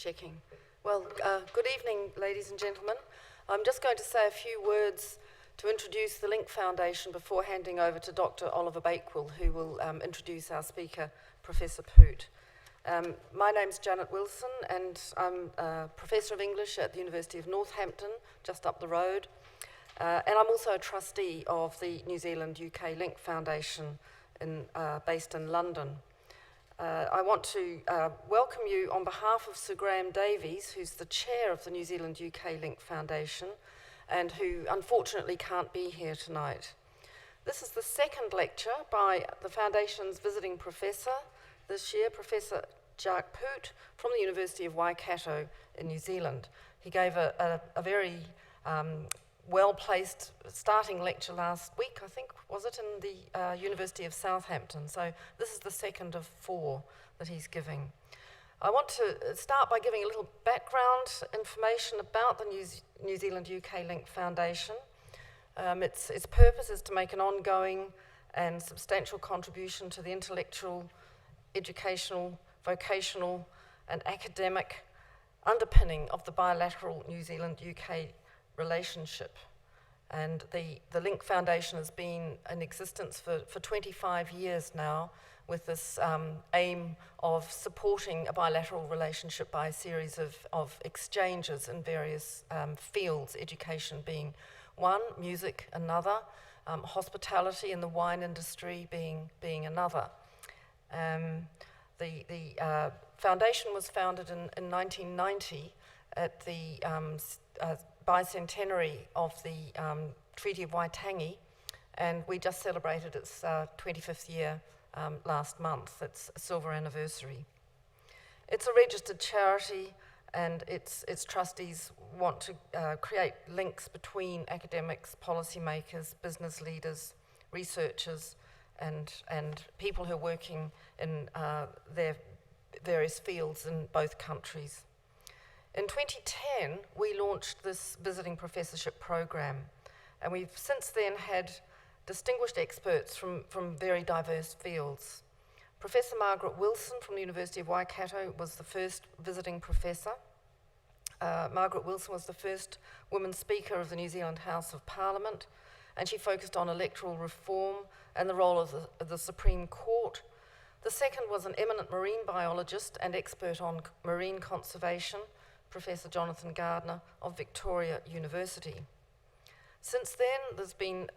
Checking. Well, good evening, ladies and gentlemen. I'm just going to say a few words to introduce the Link Foundation before handing over to Dr. Oliver Bakewell, who will introduce our speaker, Professor Poot. My name's Janet Wilson, and I'm a Professor of English at the University of Northampton, just up the road. And I'm also a trustee of the New Zealand-UK Link Foundation based in London. I want to welcome you on behalf of Sir Graham Davies, who's the chair of the New Zealand-UK Link Foundation, and who unfortunately can't be here tonight. This is the second lecture by the Foundation's visiting professor this year, Professor Jacques Poot from the University of Waikato in New Zealand. He gave a very well-placed starting lecture last week, I think, was it, in the University of Southampton. So this is the second of 4 that he's giving. I want to start by giving a little background information about the New Zealand-UK Link Foundation. Its purpose is to make an ongoing and substantial contribution to the intellectual, educational, vocational and academic underpinning of the bilateral New Zealand-UK relationship. And the Link Foundation has been in existence for 25 years now, with this aim of supporting a bilateral relationship by a series of exchanges in various fields, education being one, music another, hospitality and the wine industry being another. The foundation was founded in 1990 at the bicentenary of the Treaty of Waitangi, and we just celebrated its 25th year last month, its silver anniversary. It's a registered charity, and its trustees want to create links between academics, policymakers, business leaders, researchers, and people who are working in their various fields in both countries. In 2010, we launched this visiting professorship program, and we've since then had distinguished experts from very diverse fields. Professor Margaret Wilson from the University of Waikato was the first visiting professor. Margaret Wilson was the first woman speaker of the New Zealand House of Parliament, and she focused on electoral reform and the role of the Supreme Court. The second was an eminent marine biologist and expert on marine conservation, Professor Jonathan Gardner of Victoria University. Since then, there's been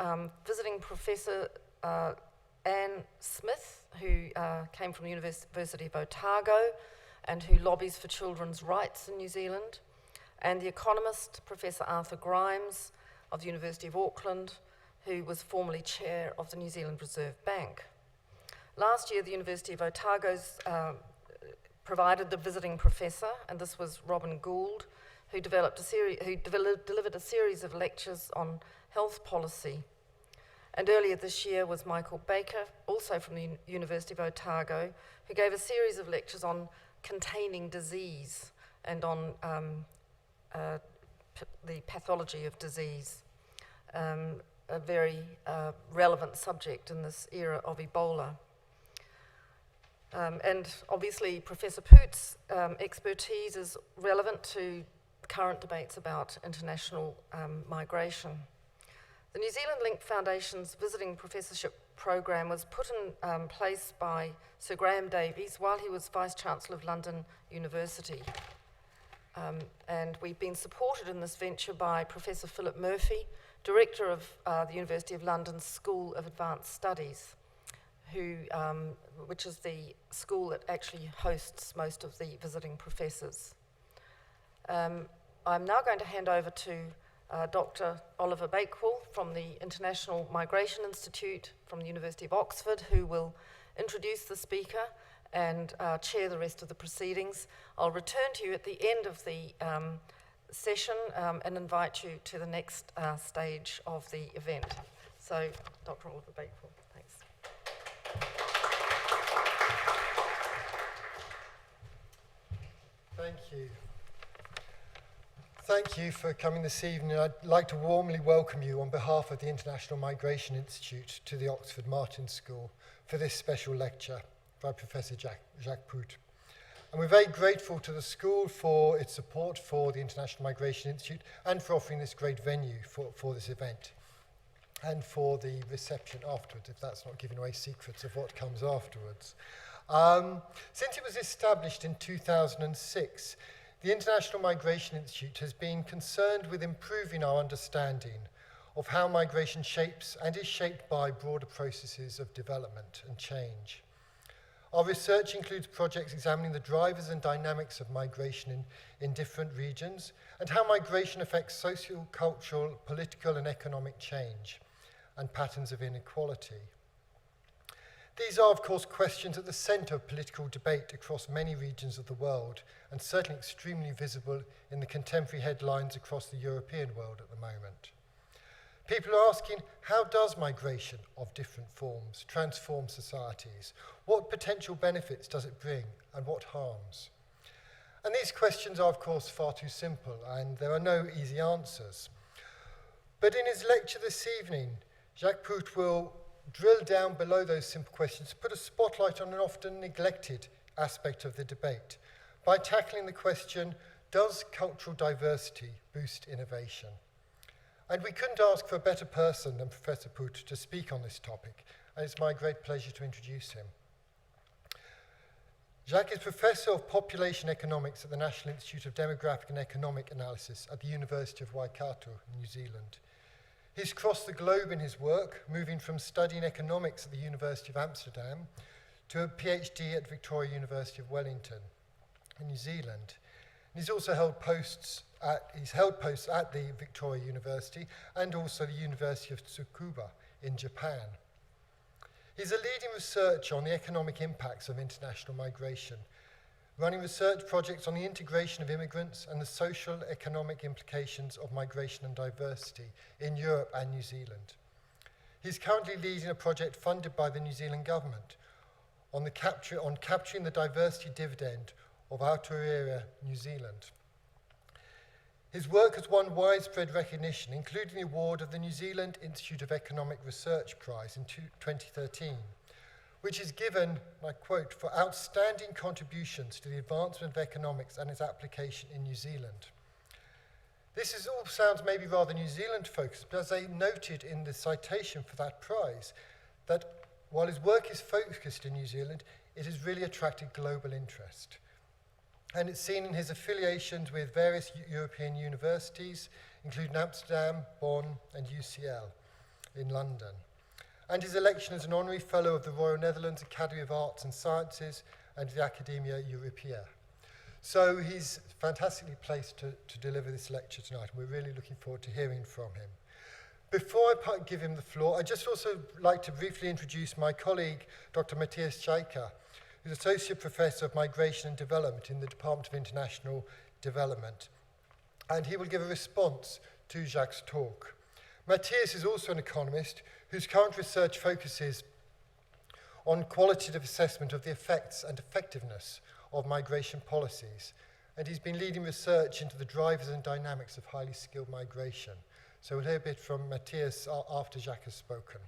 visiting Professor Anne Smith, who came from the University of Otago and who lobbies for children's rights in New Zealand, and the economist Professor Arthur Grimes of the University of Auckland, who was formerly chair of the New Zealand Reserve Bank. Last year, the University of Otago's provided the visiting professor, and this was Robin Gould, who delivered a series of lectures on health policy. And earlier this year was Michael Baker, also from the University of Otago, who gave a series of lectures on containing disease and on the pathology of disease, a very relevant subject in this era of Ebola. And obviously Professor Poot's expertise is relevant to current debates about international migration. The New Zealand Link Foundation's visiting professorship program was put in place by Sir Graham Davies while he was Vice-Chancellor of London University. And we've been supported in this venture by Professor Philip Murphy, Director of the University of London's School of Advanced Studies, which is the school that actually hosts most of the visiting professors. I'm now going to hand over to Dr. Oliver Bakewell from the International Migration Institute from the University of Oxford, who will introduce the speaker and chair the rest of the proceedings. I'll return to you at the end of the session and invite you to the next stage of the event. So, Dr. Oliver Bakewell, thanks. Thank you. Thank you for coming this evening. I'd like to warmly welcome you on behalf of the International Migration Institute to the Oxford Martin School for this special lecture by Professor Jacques Poot. And we're very grateful to the school for its support for the International Migration Institute and for offering this great venue for this event and for the reception afterwards, if that's not giving away secrets of what comes afterwards. Since it was established in 2006, the International Migration Institute has been concerned with improving our understanding of how migration shapes and is shaped by broader processes of development and change. Our research includes projects examining the drivers and dynamics of migration in different regions and how migration affects social, cultural, political and economic change and patterns of inequality. These are, of course, questions at the centre of political debate across many regions of the world and certainly extremely visible in the contemporary headlines across the European world at the moment. People are asking, how does migration of different forms transform societies? What potential benefits does it bring and what harms? And these questions are, of course, far too simple and there are no easy answers. But in his lecture this evening, Jacques Poot will drill down below those simple questions to put a spotlight on an often neglected aspect of the debate by tackling the question, does cultural diversity boost innovation? And we couldn't ask for a better person than Professor Poot to speak on this topic, and it's my great pleasure to introduce him. Jacques is Professor of Population Economics at the National Institute of Demographic and Economic Analysis at the University of Waikato in New Zealand. He's crossed the globe in his work, moving from studying economics at the University of Amsterdam to a PhD at Victoria University of Wellington in New Zealand. And he's also held posts at the Victoria University and also the University of Tsukuba in Japan. He's a leading researcher on the economic impacts of international migration, running research projects on the integration of immigrants and the social economic implications of migration and diversity in Europe and New Zealand. He's currently leading a project funded by the New Zealand government on capturing the diversity dividend of Aotearoa, New Zealand. His work has won widespread recognition, including the award of the New Zealand Institute of Economic Research Prize in 2013, which is given, and I quote, for outstanding contributions to the advancement of economics and its application in New Zealand. This all sounds maybe rather New Zealand focused, but as they noted in the citation for that prize, that while his work is focused in New Zealand, it has really attracted global interest. And it's seen in his affiliations with various European universities, including Amsterdam, Bonn, and UCL in London. And his election as an honorary fellow of the Royal Netherlands Academy of Arts and Sciences and the Academia Europaea. So he's fantastically placed to deliver this lecture tonight, and we're really looking forward to hearing from him. Before I give him the floor, I'd just also like to briefly introduce my colleague, Dr. Matthias Scheiker, who's Associate Professor of Migration and Development in the Department of International Development. And he will give a response to Jacques' talk. Matthias is also an economist whose current research focuses on qualitative assessment of the effects and effectiveness of migration policies. And he's been leading research into the drivers and dynamics of highly skilled migration. So we'll hear a bit from Matthias after Jacques has spoken.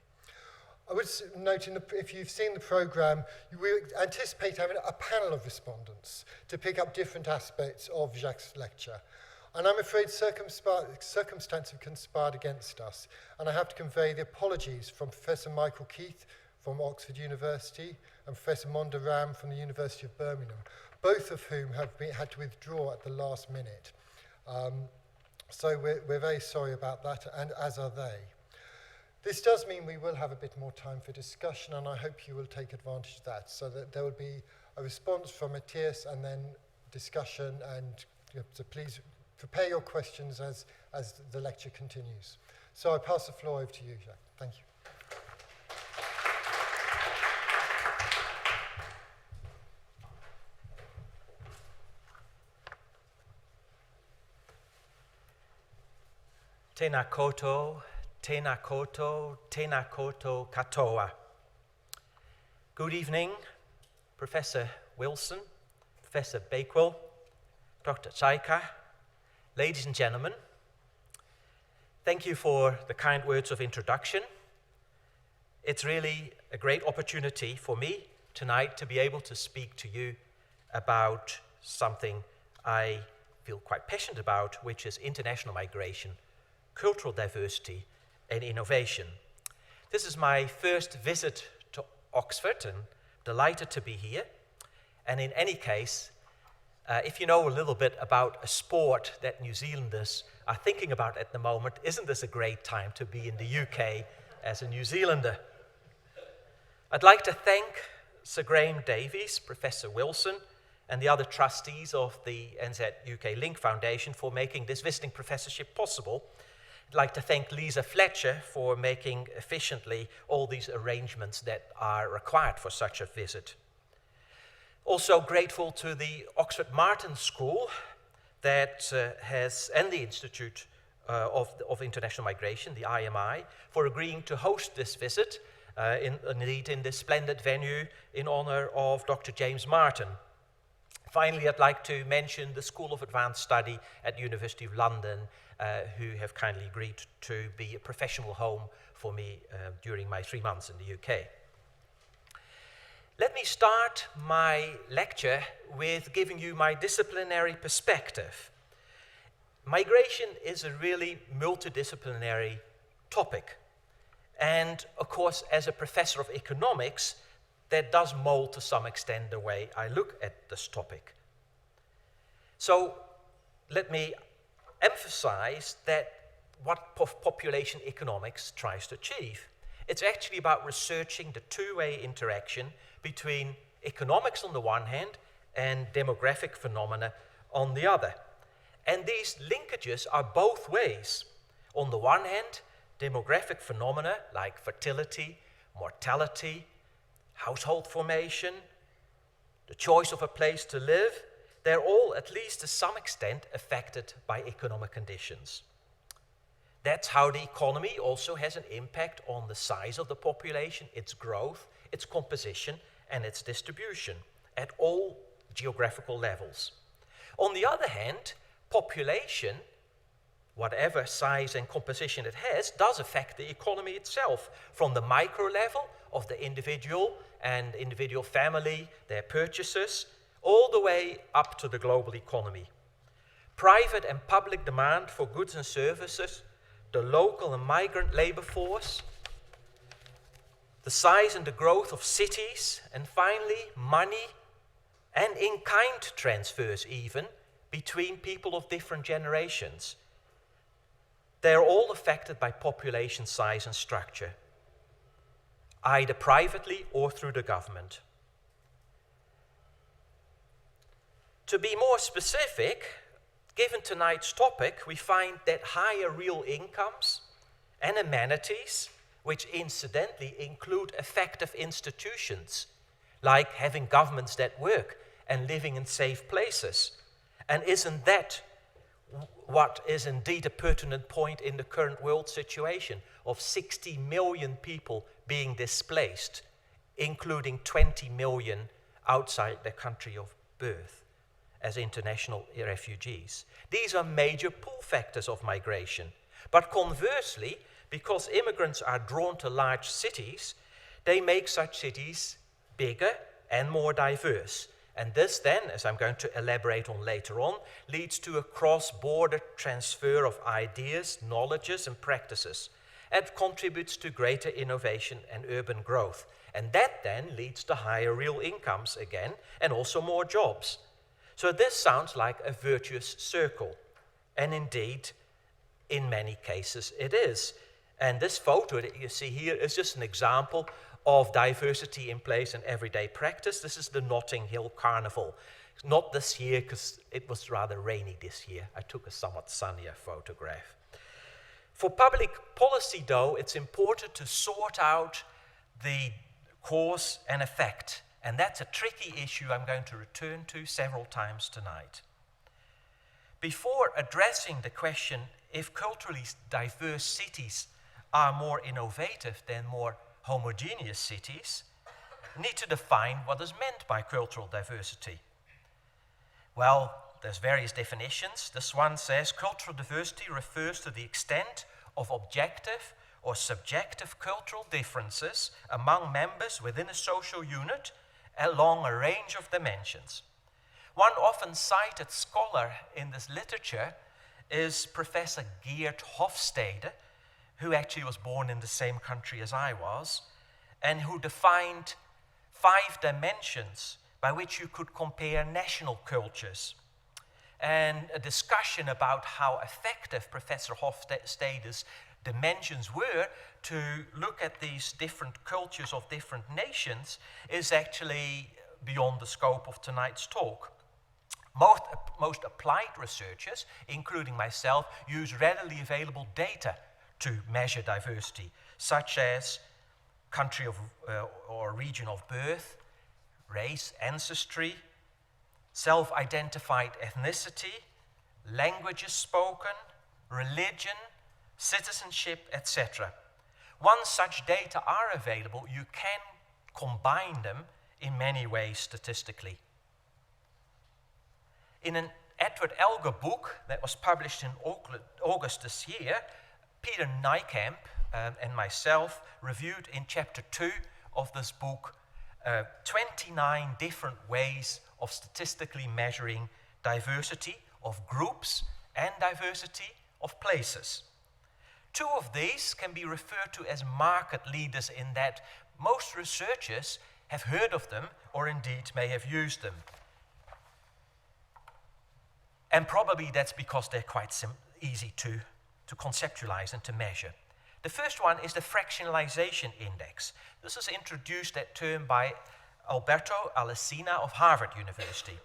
I would note, if you've seen the programme, we anticipate having a panel of respondents to pick up different aspects of Jacques' lecture. And I'm afraid circumstances have conspired against us, and I have to convey the apologies from Professor Michael Keith from Oxford University and Professor Monda Ram from the University of Birmingham, both of whom have had to withdraw at the last minute. So we're very sorry about that, and as are they. This does mean we will have a bit more time for discussion, and I hope you will take advantage of that, so that there will be a response from Matthias and then discussion, and so please prepare your questions as the lecture continues. So I pass the floor over to you, Jacques. Thank you. Tēnā koutou, tēnā koutou, tēnā koutou katoa. Good evening, Professor Wilson, Professor Bakewell, Dr. Chaika, ladies and gentlemen. Thank you for the kind words of introduction. It's really a great opportunity for me tonight to be able to speak to you about something I feel quite passionate about, which is international migration, cultural diversity, and innovation. This is my first visit to Oxford, and delighted to be here. And in any case, if you know a little bit about a sport that New Zealanders are thinking about at the moment, isn't this a great time to be in the UK as a New Zealander? I'd like to thank Sir Graham Davies, Professor Wilson, and the other trustees of the NZ UK Link Foundation for making this visiting professorship possible. I'd like to thank Lisa Fletcher for making efficiently all these arrangements that are required for such a visit. Also grateful to the Oxford Martin School that and the Institute of International Migration, the IMI, for agreeing to host this visit, indeed in this splendid venue in honor of Dr. James Martin. Finally, I'd like to mention the School of Advanced Study at the University of London, who have kindly agreed to be a professional home for me during my 3 months in the UK. Let me start my lecture with giving you my disciplinary perspective. Migration is a really multidisciplinary topic. And of course, as a professor of economics, that does mold to some extent the way I look at this topic. So let me emphasize that what population economics tries to achieve. It's actually about researching the two-way interaction between economics on the one hand and demographic phenomena on the other. And these linkages are both ways. On the one hand, demographic phenomena like fertility, mortality, household formation, the choice of a place to live, they're all, at least to some extent, affected by economic conditions. That's how the economy also has an impact on the size of the population, its growth, its composition, and its distribution at all geographical levels. On the other hand, population, whatever size and composition it has, does affect the economy itself, from the micro level of the individual and individual family, their purchases, all the way up to the global economy. Private and public demand for goods and services, the local and migrant labor force, the size and the growth of cities, and finally, money and in-kind transfers even between people of different generations. They're all affected by population size and structure, either privately or through the government. To be more specific, given tonight's topic, we find that higher real incomes and amenities, which incidentally include effective institutions, like having governments that work and living in safe places. And isn't that what is indeed a pertinent point in the current world situation of 60 million people being displaced, including 20 million outside their country of birth as international refugees? These are major pull factors of migration. But conversely, because immigrants are drawn to large cities, they make such cities bigger and more diverse. And this then, as I'm going to elaborate on later on, leads to a cross-border transfer of ideas, knowledges, and practices, and contributes to greater innovation and urban growth. And that then leads to higher real incomes again, and also more jobs. So this sounds like a virtuous circle. And indeed, in many cases, it is. And this photo that you see here is just an example of diversity in place in everyday practice. This is the Notting Hill Carnival. Not this year, because it was rather rainy this year. I took a somewhat sunnier photograph. For public policy, though, it's important to sort out the cause and effect. And that's a tricky issue I'm going to return to several times tonight. Before addressing the question if culturally diverse cities are more innovative than more homogeneous cities, need to define what is meant by cultural diversity. Well, there's various definitions. This one says cultural diversity refers to the extent of objective or subjective cultural differences among members within a social unit along a range of dimensions. One often cited scholar in this literature is Professor Geert Hofstede, who actually was born in the same country as I was, and who defined 5 dimensions by which you could compare national cultures. And a discussion about how effective Professor Hofstede's dimensions were to look at these different cultures of different nations is actually beyond the scope of tonight's talk. Most applied researchers, including myself, use readily available data to measure diversity, such as country of or region of birth, race, ancestry, self-identified ethnicity, languages spoken, religion, citizenship, etc. Once such data are available, you can combine them in many ways statistically. In an Edward Elgar book that was published in August this year, Peter Nijkamp and myself reviewed in chapter 2 of this book 29 different ways of statistically measuring diversity of groups and diversity of places. 2 of these can be referred to as market leaders in that most researchers have heard of them or indeed may have used them. And probably that's because they're quite easy to conceptualize and to measure. The first one is the fractionalization index. This is introduced, that term, by Alberto Alesina of Harvard University.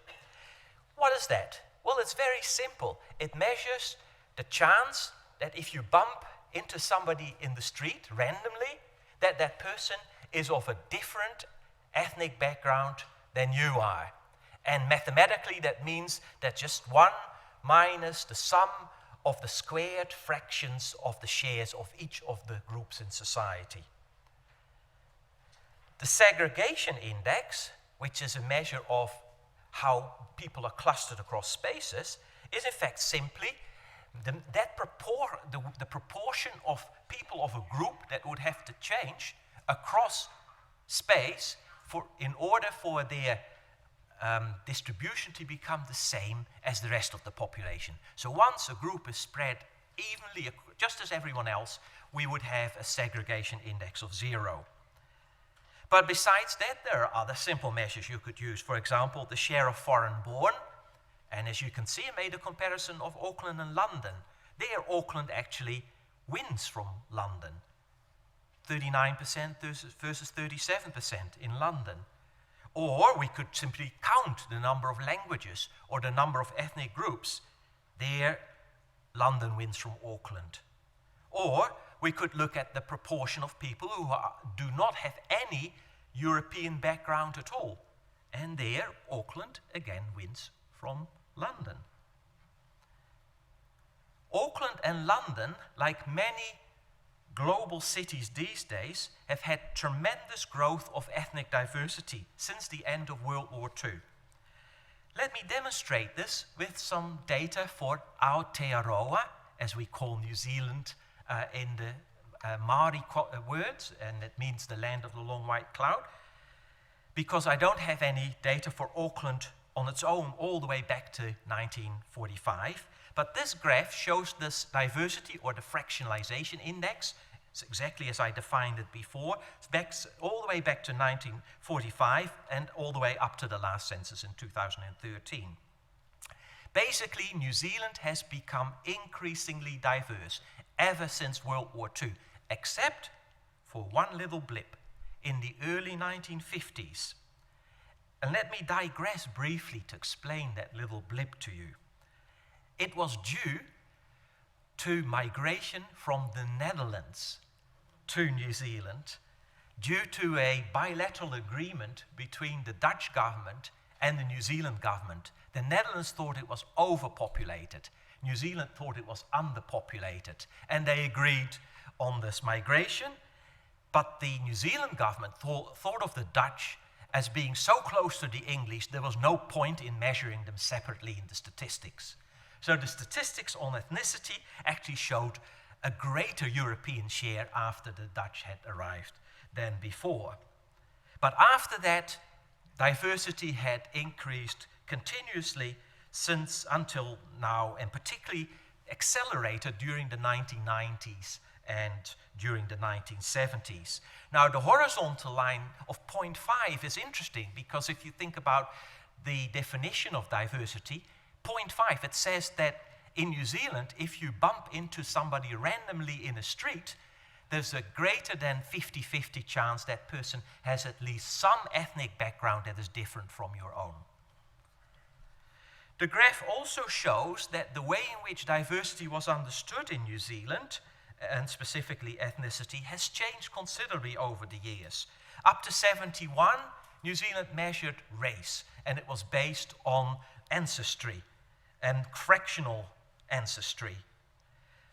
What is that? Well, it's very simple. It measures the chance that if you bump into somebody in the street randomly, that person is of a different ethnic background than you are. And mathematically, that means that just 1 minus the sum of the squared fractions of the shares of each of the groups in society. The segregation index, which is a measure of how people are clustered across spaces, is in fact simply the proportion of people of a group that would have to change across space in order for their distribution to become the same as the rest of the population. So once a group is spread evenly, just as everyone else, we would have a segregation index of 0. But besides that, there are other simple measures you could use. For example, the share of foreign-born. And as you can see, I made a comparison of Auckland and London. There, Auckland actually wins from London. 39% versus 37% in London. Or we could simply count the number of languages or the number of ethnic groups. There, London wins from Auckland. Or we could look at the proportion of people who do not have any European background at all. And there, Auckland again wins from London. Auckland and London, like many global cities these days, have had tremendous growth of ethnic diversity since the end of World War II. Let me demonstrate this with some data for Aotearoa, as we call New Zealand in the Māori words, and it means the land of the long white cloud, because I don't have any data for Auckland on its own all the way back to 1945. But this graph shows this diversity, or the fractionalization index. It's exactly as I defined it before. It's all the way back to 1945 and all the way up to the last census in 2013. Basically, New Zealand has become increasingly diverse ever since World War II, except for one little blip in the early 1950s. And let me digress briefly to explain that little blip to you. It was due to migration from the Netherlands to New Zealand, due to a bilateral agreement between the Dutch government and the New Zealand government. The Netherlands thought it was overpopulated. New Zealand thought it was underpopulated. And they agreed on this migration. But the New Zealand government thought of the Dutch as being so close to the English, there was no point in measuring them separately in the statistics. So the statistics on ethnicity actually showed a greater European share after the Dutch had arrived than before. But after that, diversity had increased continuously since until now, and particularly accelerated during the 1990s and during the 1970s. Now, the horizontal line of 0.5 is interesting because if you think about the definition of diversity, 0.5, it says that in New Zealand, if you bump into somebody randomly in a street, there's a greater than 50-50 chance that person has at least some ethnic background that is different from your own. The graph also shows that the way in which diversity was understood in New Zealand, and specifically ethnicity, has changed considerably over the years. Up to 71, New Zealand measured race, and it was based on ancestry and fractional ancestry.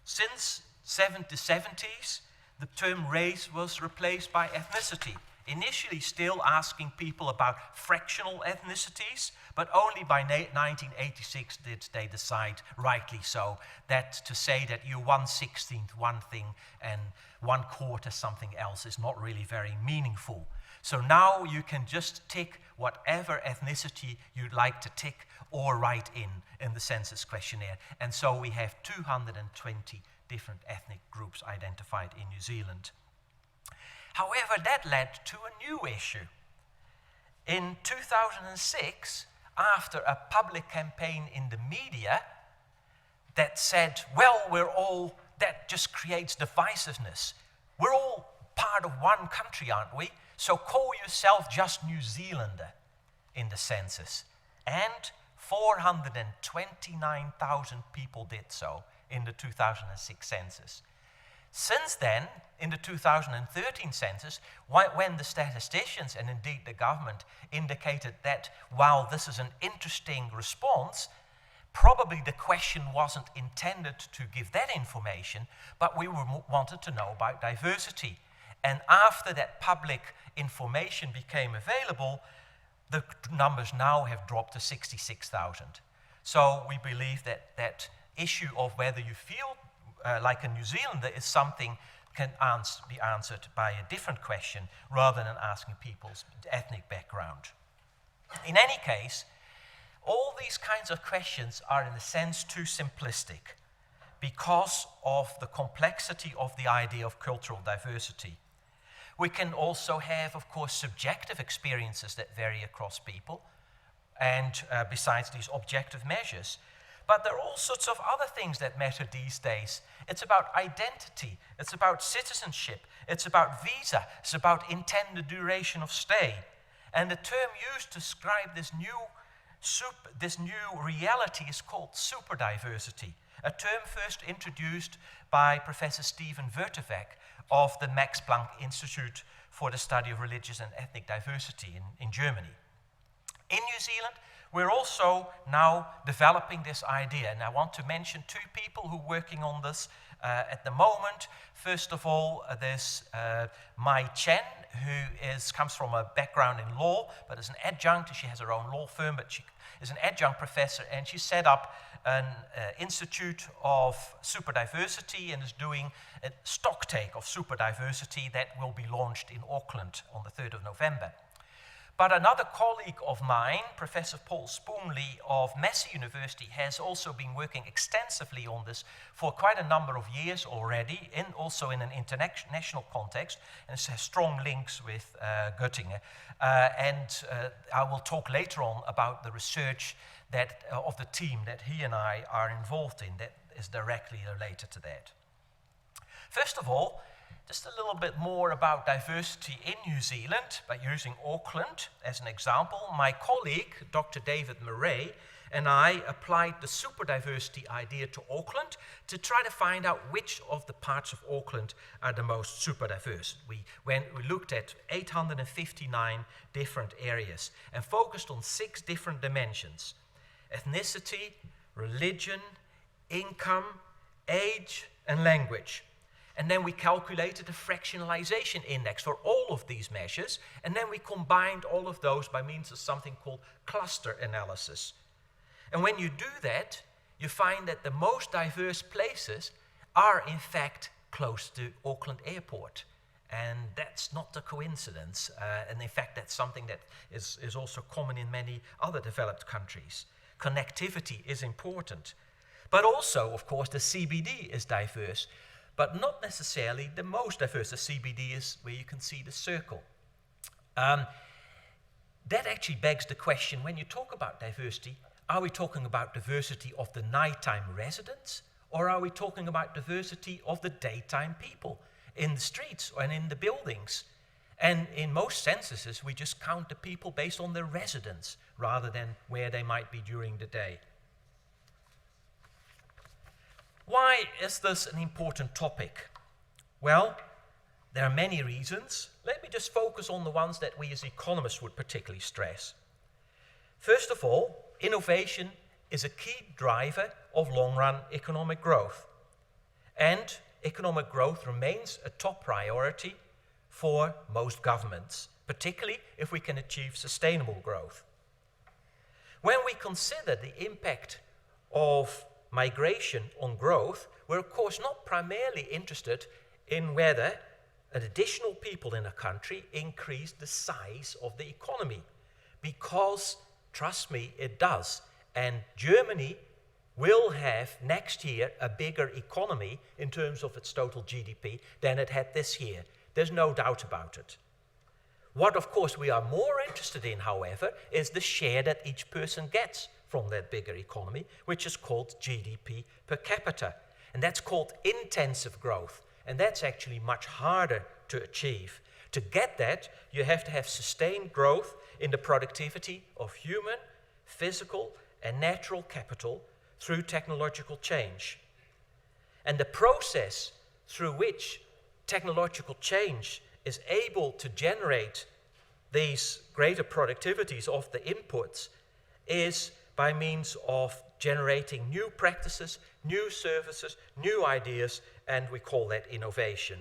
Since the 70s, the term race was replaced by ethnicity, initially still asking people about fractional ethnicities, but only by 1986 did they decide, rightly so, that to say that you're 1/16 one thing and 1/4 something else is not really very meaningful. So now you can just tick whatever ethnicity you'd like to tick or write in the census questionnaire. And so we have 220 different ethnic groups identified in New Zealand. However, that led to a new issue. In 2006, after a public campaign in the media that said, well, that just creates divisiveness. We're all part of one country, aren't we? So call yourself just New Zealander in the census. And 429,000 people did so in the 2006 census. Since then, in the 2013 census, when the statisticians and indeed the government indicated that while this is an interesting response, probably the question wasn't intended to give that information, but we wanted to know about diversity. And after that public information became available, the numbers now have dropped to 66,000. So we believe that that issue of whether you feel like a New Zealander is something can be answered by a different question rather than asking people's ethnic background. In any case, all these kinds of questions are in a sense too simplistic because of the complexity of the idea of cultural diversity. We can also have, of course, subjective experiences that vary across people, and besides these objective measures. But there are all sorts of other things that matter these days. It's about identity, it's about citizenship, it's about visa, it's about intended duration of stay. And the term used to describe this new reality is called superdiversity, a term first introduced by Professor Steven Wealthier of the Max Planck Institute for the Study of Religious and Ethnic Diversity in Germany. In New Zealand, we're also now developing this idea, and I want to mention two people who are working on this at the moment. First of all, there's Mai Chen, who comes from a background in law, but is an adjunct. She has her own law firm, but she is an adjunct professor, and she set up an Institute of Superdiversity and is doing a stocktake of superdiversity that will be launched in Auckland on the 3rd of November. But another colleague of mine, Professor Paul Spoonley of Massey University, has also been working extensively on this for quite a number of years already, also in an international context, and it has strong links with Göttingen. I will talk later on about the research of the team that he and I are involved in that is directly related to that. First of all, just a little bit more about diversity in New Zealand by using Auckland as an example. My colleague, Dr. David Murray, and I applied the superdiversity idea to Auckland to try to find out which of the parts of Auckland are the most superdiverse. We looked at 859 different areas and focused on 6 different dimensions: ethnicity, religion, income, age, and language. And then we calculated a fractionalization index for all of these measures, and then we combined all of those by means of something called cluster analysis. And when you do that, you find that the most diverse places are in fact close to Auckland Airport. And that's not a coincidence. And in fact, that's something that is also common in many other developed countries. Connectivity is important. But also, of course, the CBD is diverse, but not necessarily the most diverse. The CBD is where you can see the circle. That actually begs the question, when you talk about diversity, are we talking about diversity of the nighttime residents, or are we talking about diversity of the daytime people in the streets and in the buildings? And in most censuses, we just count the people based on their residence rather than where they might be during the day. Why is this an important topic? Well, there are many reasons. Let me just focus on the ones that we as economists would particularly stress. First of all, innovation is a key driver of long-run economic growth. And economic growth remains a top priority for most governments, particularly if we can achieve sustainable growth. When we consider the impact of migration on growth, we're of course not primarily interested in whether additional people in a country increase the size of the economy, because, trust me, it does. And Germany will have next year a bigger economy in terms of its total GDP than it had this year. There's no doubt about it. What, of course, we are more interested in, however, is the share that each person gets from that bigger economy, which is called GDP per capita. And that's called intensive growth. And that's actually much harder to achieve. To get that, you have to have sustained growth in the productivity of human, physical, and natural capital through technological change. And the process through which technological change is able to generate these greater productivities of the inputs is by means of generating new practices, new services, new ideas, and we call that innovation.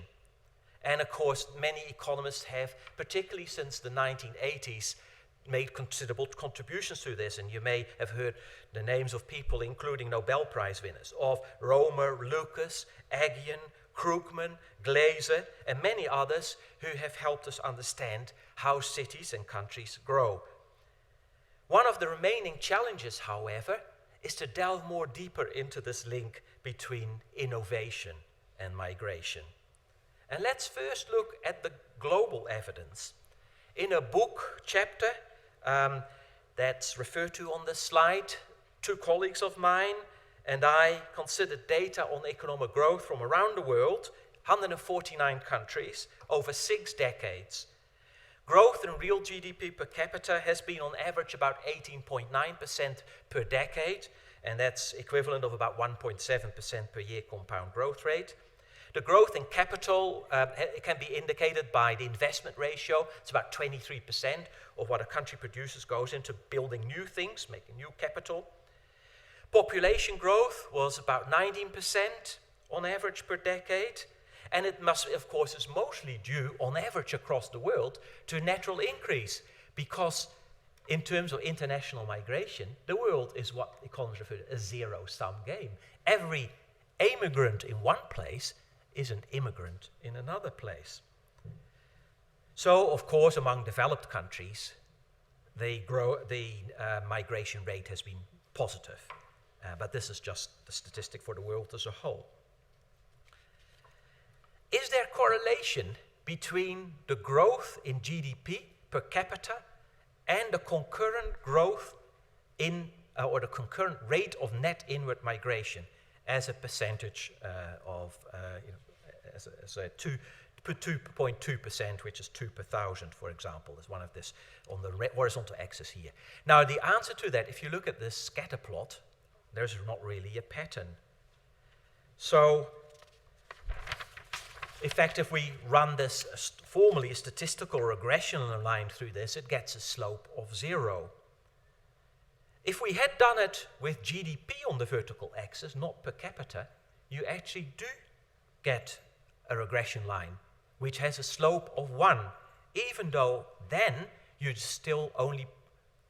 And of course, many economists have, particularly since the 1980s, made considerable contributions to this, and you may have heard the names of people, including Nobel Prize winners, of Romer, Lucas, Aghion, Krugman, Glaser, and many others who have helped us understand how cities and countries grow. One of the remaining challenges, however, is to delve more deeper into this link between innovation and migration. And let's first look at the global evidence. In a book chapter that's referred to on the slide, two colleagues of mine and I considered data on economic growth from around the world, 149 countries, over 6 decades. Growth in real GDP per capita has been on average about 18.9% per decade, and that's equivalent of about 1.7% per year compound growth rate. The growth in capital it can be indicated by the investment ratio. It's about 23% of what a country produces goes into building new things, making new capital. Population growth was about 19% on average per decade. And it must, of course, is mostly due, on average across the world, to natural increase. Because in terms of international migration, the world is what economists refer to as a zero-sum game. Every immigrant in one place is an immigrant in another place. So, of course, among developed countries, the migration rate has been positive. But this is just the statistic for the world as a whole. Is there correlation between the growth in GDP per capita and the concurrent growth in, or the concurrent rate of net inward migration as a percentage as a 2.2%, which is 2 per thousand, for example, is one of this on the horizontal axis here. Now, the answer to that, if you look at this scatter plot, there's not really a pattern. So, in fact, if we run this formally, a statistical regression line through this, it gets a slope of 0. If we had done it with GDP on the vertical axis, not per capita, you actually do get a regression line, which has a slope of 1, even though then you'd still only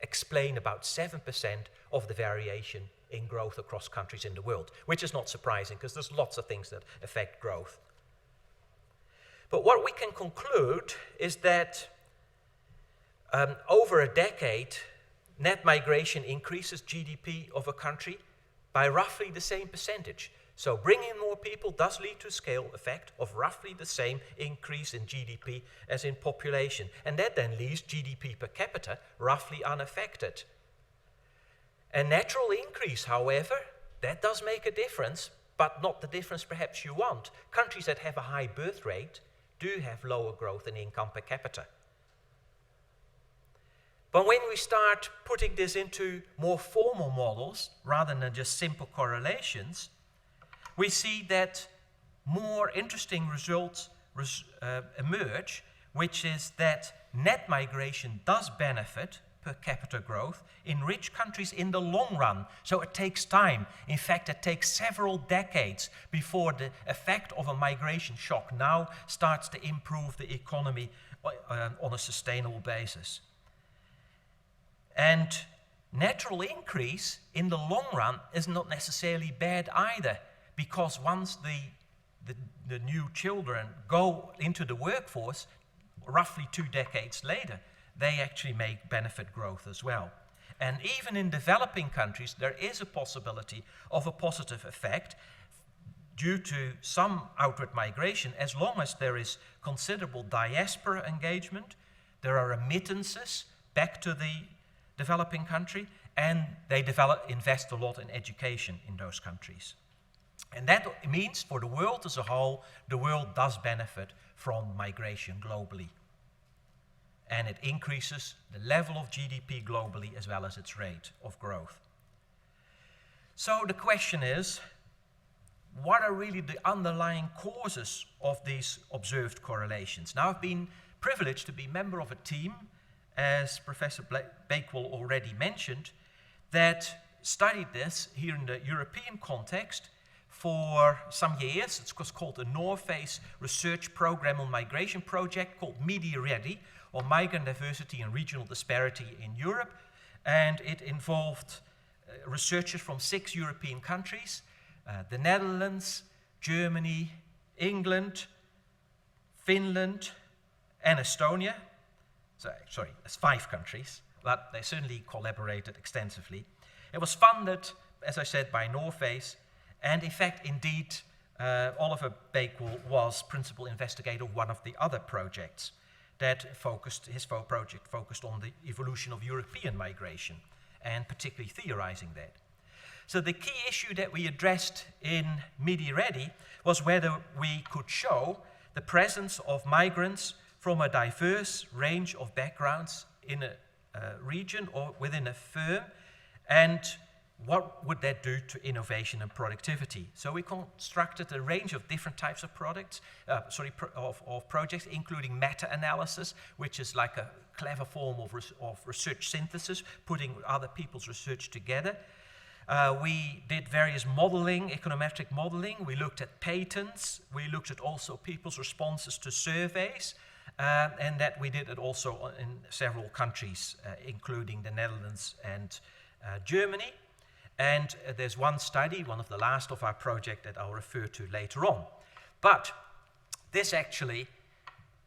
explain about 7% of the variation in growth across countries in the world, which is not surprising, because there's lots of things that affect growth. But what we can conclude is that over a decade, net migration increases GDP of a country by roughly the same percentage. So bringing more people does lead to a scale effect of roughly the same increase in GDP as in population. And that then leaves GDP per capita roughly unaffected. A natural increase, however, that does make a difference, but not the difference perhaps you want. Countries that have a high birth rate do have lower growth in income per capita. But when we start putting this into more formal models, rather than just simple correlations, we see that more interesting results emerge, which is that net migration does benefit per capita growth in rich countries in the long run. So it takes time. In fact, it takes several decades before the effect of a migration shock now starts to improve the economy on a sustainable basis. And natural increase in the long run is not necessarily bad either, because once the new children go into the workforce, roughly 2 decades later, they actually make benefit growth as well. And even in developing countries, there is a possibility of a positive effect due to some outward migration, as long as there is considerable diaspora engagement, there are remittances back to the developing country, and they invest a lot in education in those countries. And that means for the world as a whole, the world does benefit from migration globally. And it increases the level of GDP globally as well as its rate of growth. So the question is, what are really the underlying causes of these observed correlations? Now, I've been privileged to be a member of a team, as Professor Bakewell already mentioned, that studied this here in the European context for some years. It's called the North Face Research Program on Migration Project called MIDI-READY, or Migrant Diversity and Regional Disparity in Europe. And it involved researchers from 6 European countries, the Netherlands, Germany, England, Finland, and Estonia. Sorry, it's 5 countries, but they certainly collaborated extensively. It was funded, as I said, by North Face, and in fact, indeed, Oliver Bakewell was principal investigator of one of the other projects that his project focused on the evolution of European migration, and particularly theorizing that. So the key issue that we addressed in MIDI-READY was whether we could show the presence of migrants from a diverse range of backgrounds in a region or within a firm, and what would that do to innovation and productivity? So we constructed a range of different types of projects, including meta-analysis, which is like a clever form of research synthesis, putting other people's research together. We did various modeling, econometric modeling. We looked at patents. We looked at also people's responses to surveys. And that we did it also in several countries, including the Netherlands and Germany. And there's one study, one of the last of our project, that I'll refer to later on. But this actually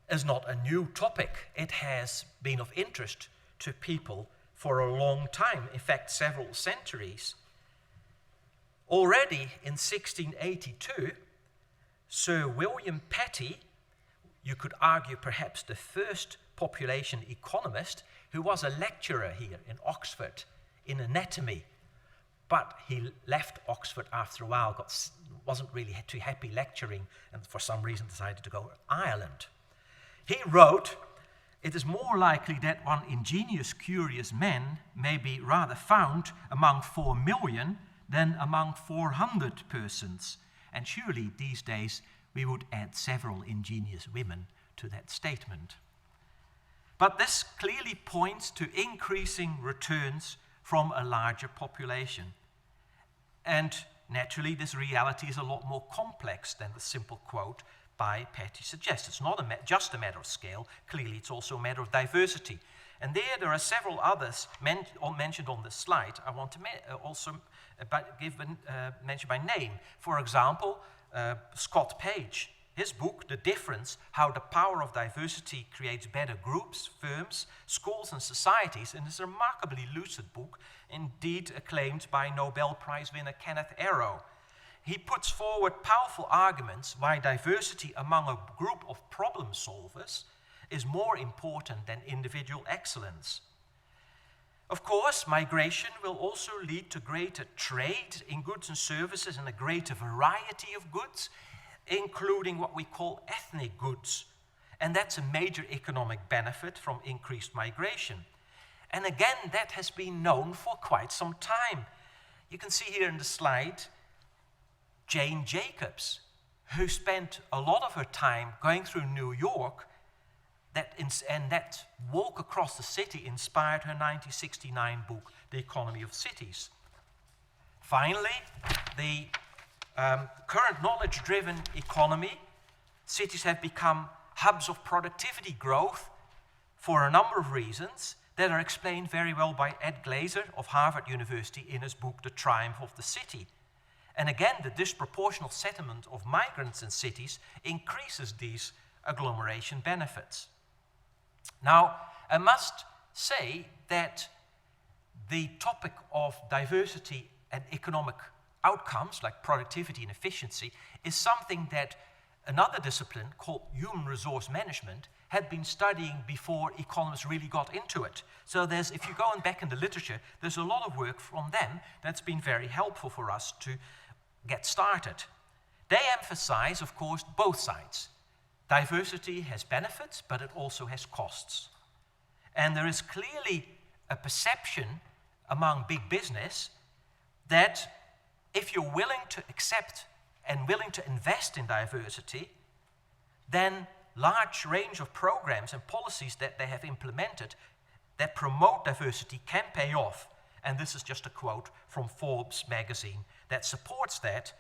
is not a new topic. It has been of interest to people for a long time, in fact, several centuries. Already in 1682, Sir William Petty, you could argue perhaps the first population economist, who was a lecturer here in Oxford in anatomy, but he left Oxford after a while, wasn't really too happy lecturing, and for some reason decided to go to Ireland. He wrote, "It is more likely that one ingenious, curious man may be rather found among 4 million than among 400 persons. And surely these days we would add several ingenious women to that statement." But this clearly points to increasing returns from a larger population. And naturally, this reality is a lot more complex than the simple quote by Petty suggests. It's not just a matter of scale. Clearly, it's also a matter of diversity. And there are several others mentioned on this slide. I want to also mention by name. For example, Scott Page. his book, The Difference, How the Power of Diversity Creates Better Groups, Firms, Schools and Societies, and it's a remarkably lucid book, indeed acclaimed by Nobel Prize winner Kenneth Arrow. He puts forward powerful arguments why diversity among a group of problem solvers is more important than individual excellence. Of course, migration will also lead to greater trade in goods and services and a greater variety of goods, including what we call ethnic goods. And that's a major economic benefit from increased migration. And again, that has been known for quite some time. You can see here in the slide Jane Jacobs, who spent a lot of her time going through New York, and that walk across the city inspired her 1969 book, The Economy of Cities. Finally, the current knowledge-driven economy, cities have become hubs of productivity growth for a number of reasons that are explained very well by Ed Glaser of Harvard University in his book, The Triumph of the City. And again, the disproportional settlement of migrants in cities increases these agglomeration benefits. Now, I must say that the topic of diversity and economic outcomes, like productivity and efficiency, is something that another discipline called human resource management had been studying before economists really got into it. So if you go back in the literature, there's a lot of work from them that's been very helpful for us to get started. They emphasize, of course, both sides. Diversity has benefits, but it also has costs. And there is clearly a perception among big business that if you're willing to accept and willing to invest in diversity, then large range of programs and policies that they have implemented that promote diversity can pay off. And this is just a quote from Forbes magazine that supports that.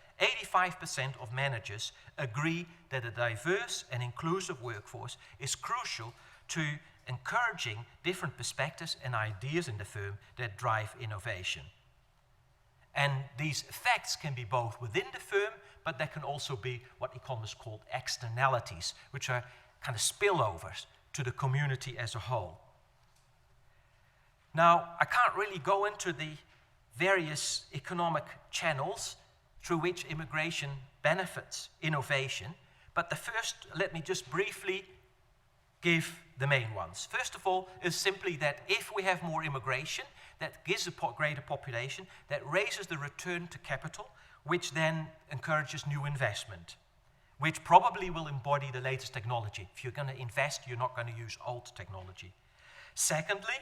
85% of managers agree that a diverse and inclusive workforce is crucial to encouraging different perspectives and ideas in the firm that drive innovation. And these effects can be both within the firm, but there can also be what economists call externalities, which are kind of spillovers to the community as a whole. Now, I can't really go into the various economic channels through which immigration benefits innovation, but the first, let me just briefly give the main ones. First of all, is simply that if we have more immigration, that gives a greater population, that raises the return to capital, which then encourages new investment, which probably will embody the latest technology. If you're going to invest, you're not going to use old technology. Secondly,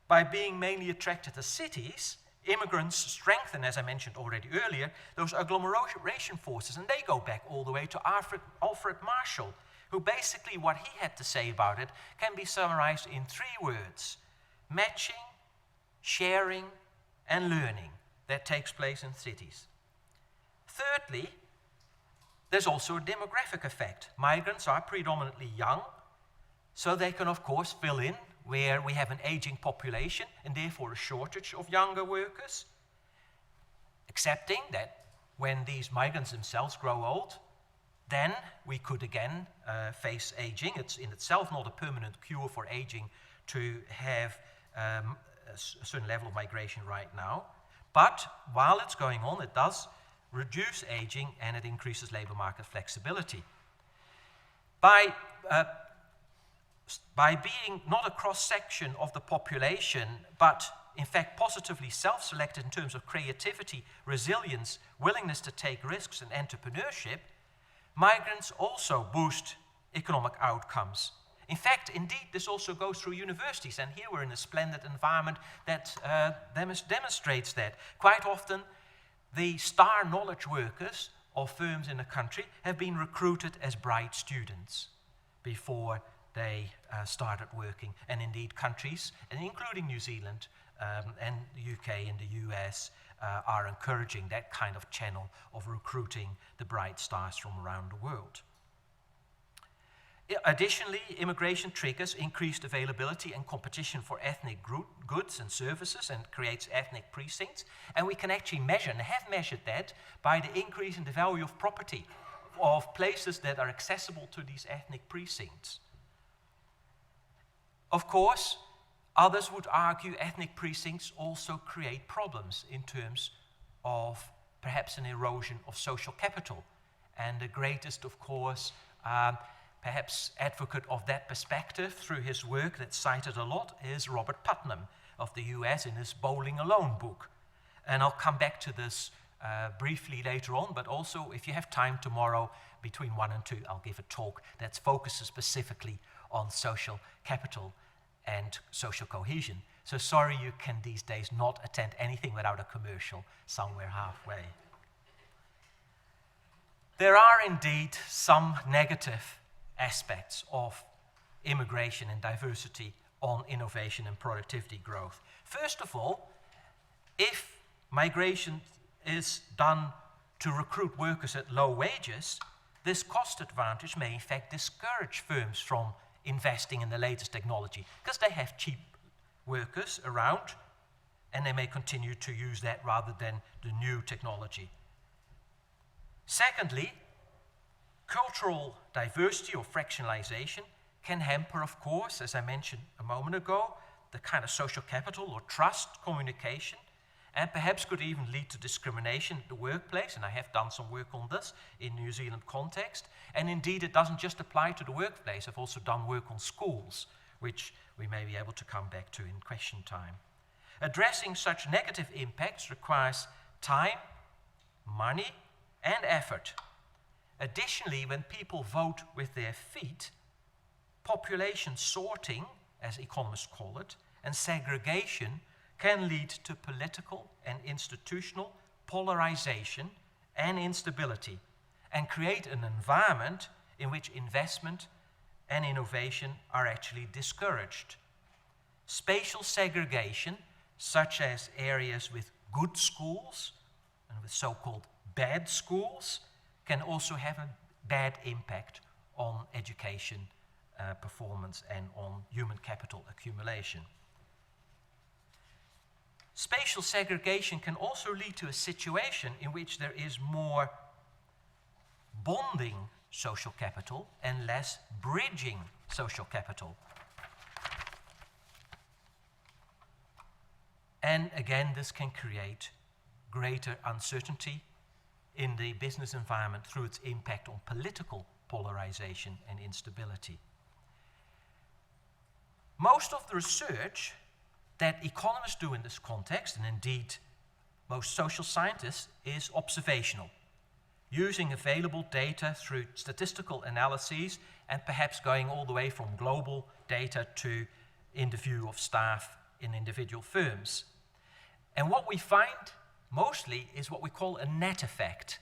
by being mainly attracted to cities, immigrants strengthen, as I mentioned already earlier, those agglomeration forces, and they go back all the way to Alfred Marshall, who basically what he had to say about it can be summarized in 3 words: matching, sharing, and learning that takes place in cities. Thirdly, there's also a demographic effect. Migrants are predominantly young, so they can, of course, fill in where we have an aging population and therefore a shortage of younger workers, accepting that when these migrants themselves grow old, then we could again face aging. It's in itself not a permanent cure for aging to have a certain level of migration right now, but while it's going on, it does reduce aging and it increases labor market flexibility. By being not a cross-section of the population, but in fact positively self-selected in terms of creativity, resilience, willingness to take risks, and entrepreneurship, migrants also boost economic outcomes. In fact, indeed, this also goes through universities, and here we're in a splendid environment that demonstrates that. Quite often, the star knowledge workers of firms in the country have been recruited as bright students before they started working. And indeed, countries, and including New Zealand and the UK and the US, are encouraging that kind of channel of recruiting the bright stars from around the world. Additionally, immigration triggers increased availability and competition for ethnic goods and services and creates ethnic precincts. And we can actually measure, and have measured that, by the increase in the value of property of places that are accessible to these ethnic precincts. Of course, others would argue ethnic precincts also create problems in terms of perhaps an erosion of social capital. And the greatest, of course, perhaps advocate of that perspective through his work that's cited a lot is Robert Putnam of the US in his Bowling Alone book. And I'll come back to this briefly later on, but also if you have time tomorrow between 1 and 2, I'll give a talk that focuses specifically on social capital and social cohesion. So sorry you can these days not attend anything without a commercial somewhere halfway. There are indeed some negative aspects of immigration and diversity on innovation and productivity growth. First of all, if migration is done to recruit workers at low wages, this cost advantage may in fact discourage firms from investing in the latest technology because they have cheap workers around and they may continue to use that rather than the new technology. Secondly, cultural diversity or fractionalization can hamper, of course, as I mentioned a moment ago, the kind of social capital or trust communication, and perhaps could even lead to discrimination at the workplace, and I have done some work on this in New Zealand context, and indeed it doesn't just apply to the workplace. I've also done work on schools, which we may be able to come back to in question time. Addressing such negative impacts requires time, money, and effort. Additionally, when people vote with their feet, population sorting, as economists call it, and segregation can lead to political and institutional polarization and instability, and create an environment in which investment and innovation are actually discouraged. Spatial segregation, such as areas with good schools and with so-called bad schools, can also have a bad impact on education performance and on human capital accumulation. Spatial segregation can also lead to a situation in which there is more bonding social capital and less bridging social capital. And again, this can create greater uncertainty in the business environment through its impact on political polarization and instability. Most of the research that economists do in this context, and indeed most social scientists, is observational, using available data through statistical analyses and perhaps going all the way from global data to in the view of staff in individual firms. And what we find mostly is what we call a net effect.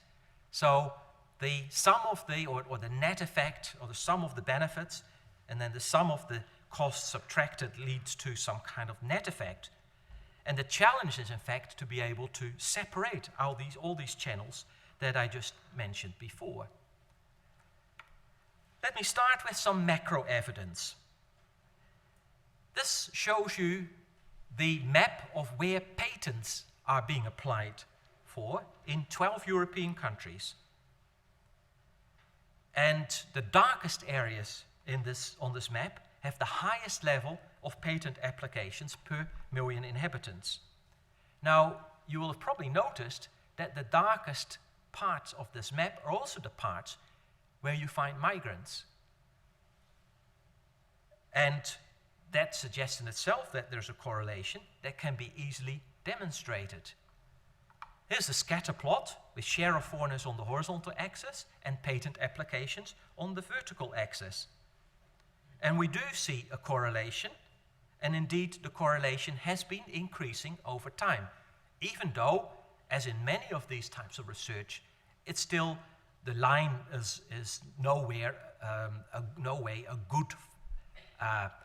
So the sum of the, or the net effect, or the sum of the benefits, and then the sum of the costs subtracted leads to some kind of net effect. And the challenge is, in fact, to be able to separate all these channels that I just mentioned before. Let me start with some macro evidence. This shows you the map of where patents are being applied for in 12 European countries. And the darkest areas on this map have the highest level of patent applications per million inhabitants. Now, you will have probably noticed that the darkest parts of this map are also the parts where you find migrants. And that suggests in itself that there's a correlation that can be easily demonstrated. Here's a scatter plot with share of foreigners on the horizontal axis and patent applications on the vertical axis. And we do see a correlation, and indeed the correlation has been increasing over time, even though, as in many of these types of research, it's still, the line is no way a good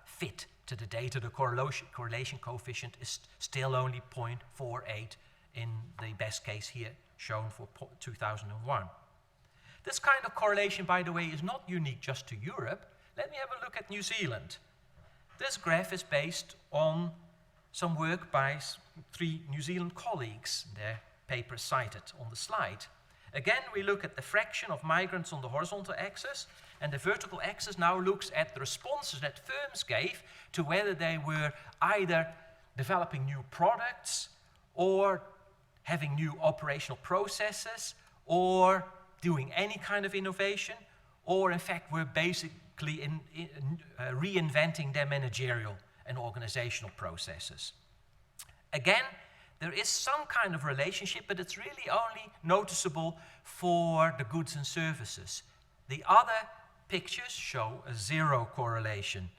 fit to the data. The correlation coefficient is still only 0.48 in the best case here shown for 2001. This kind of correlation, by the way, is not unique just to Europe. Let me have a look at New Zealand. This graph is based on some work by 3 New Zealand colleagues, their paper cited on the slide. Again, we look at the fraction of migrants on the horizontal axis, and the vertical axis now looks at the responses that firms gave to whether they were either developing new products or having new operational processes or doing any kind of innovation, or in fact were basically reinventing their managerial and organizational processes. Again, there is some kind of relationship, but it's really only noticeable for the goods and services. The other pictures show a zero correlation.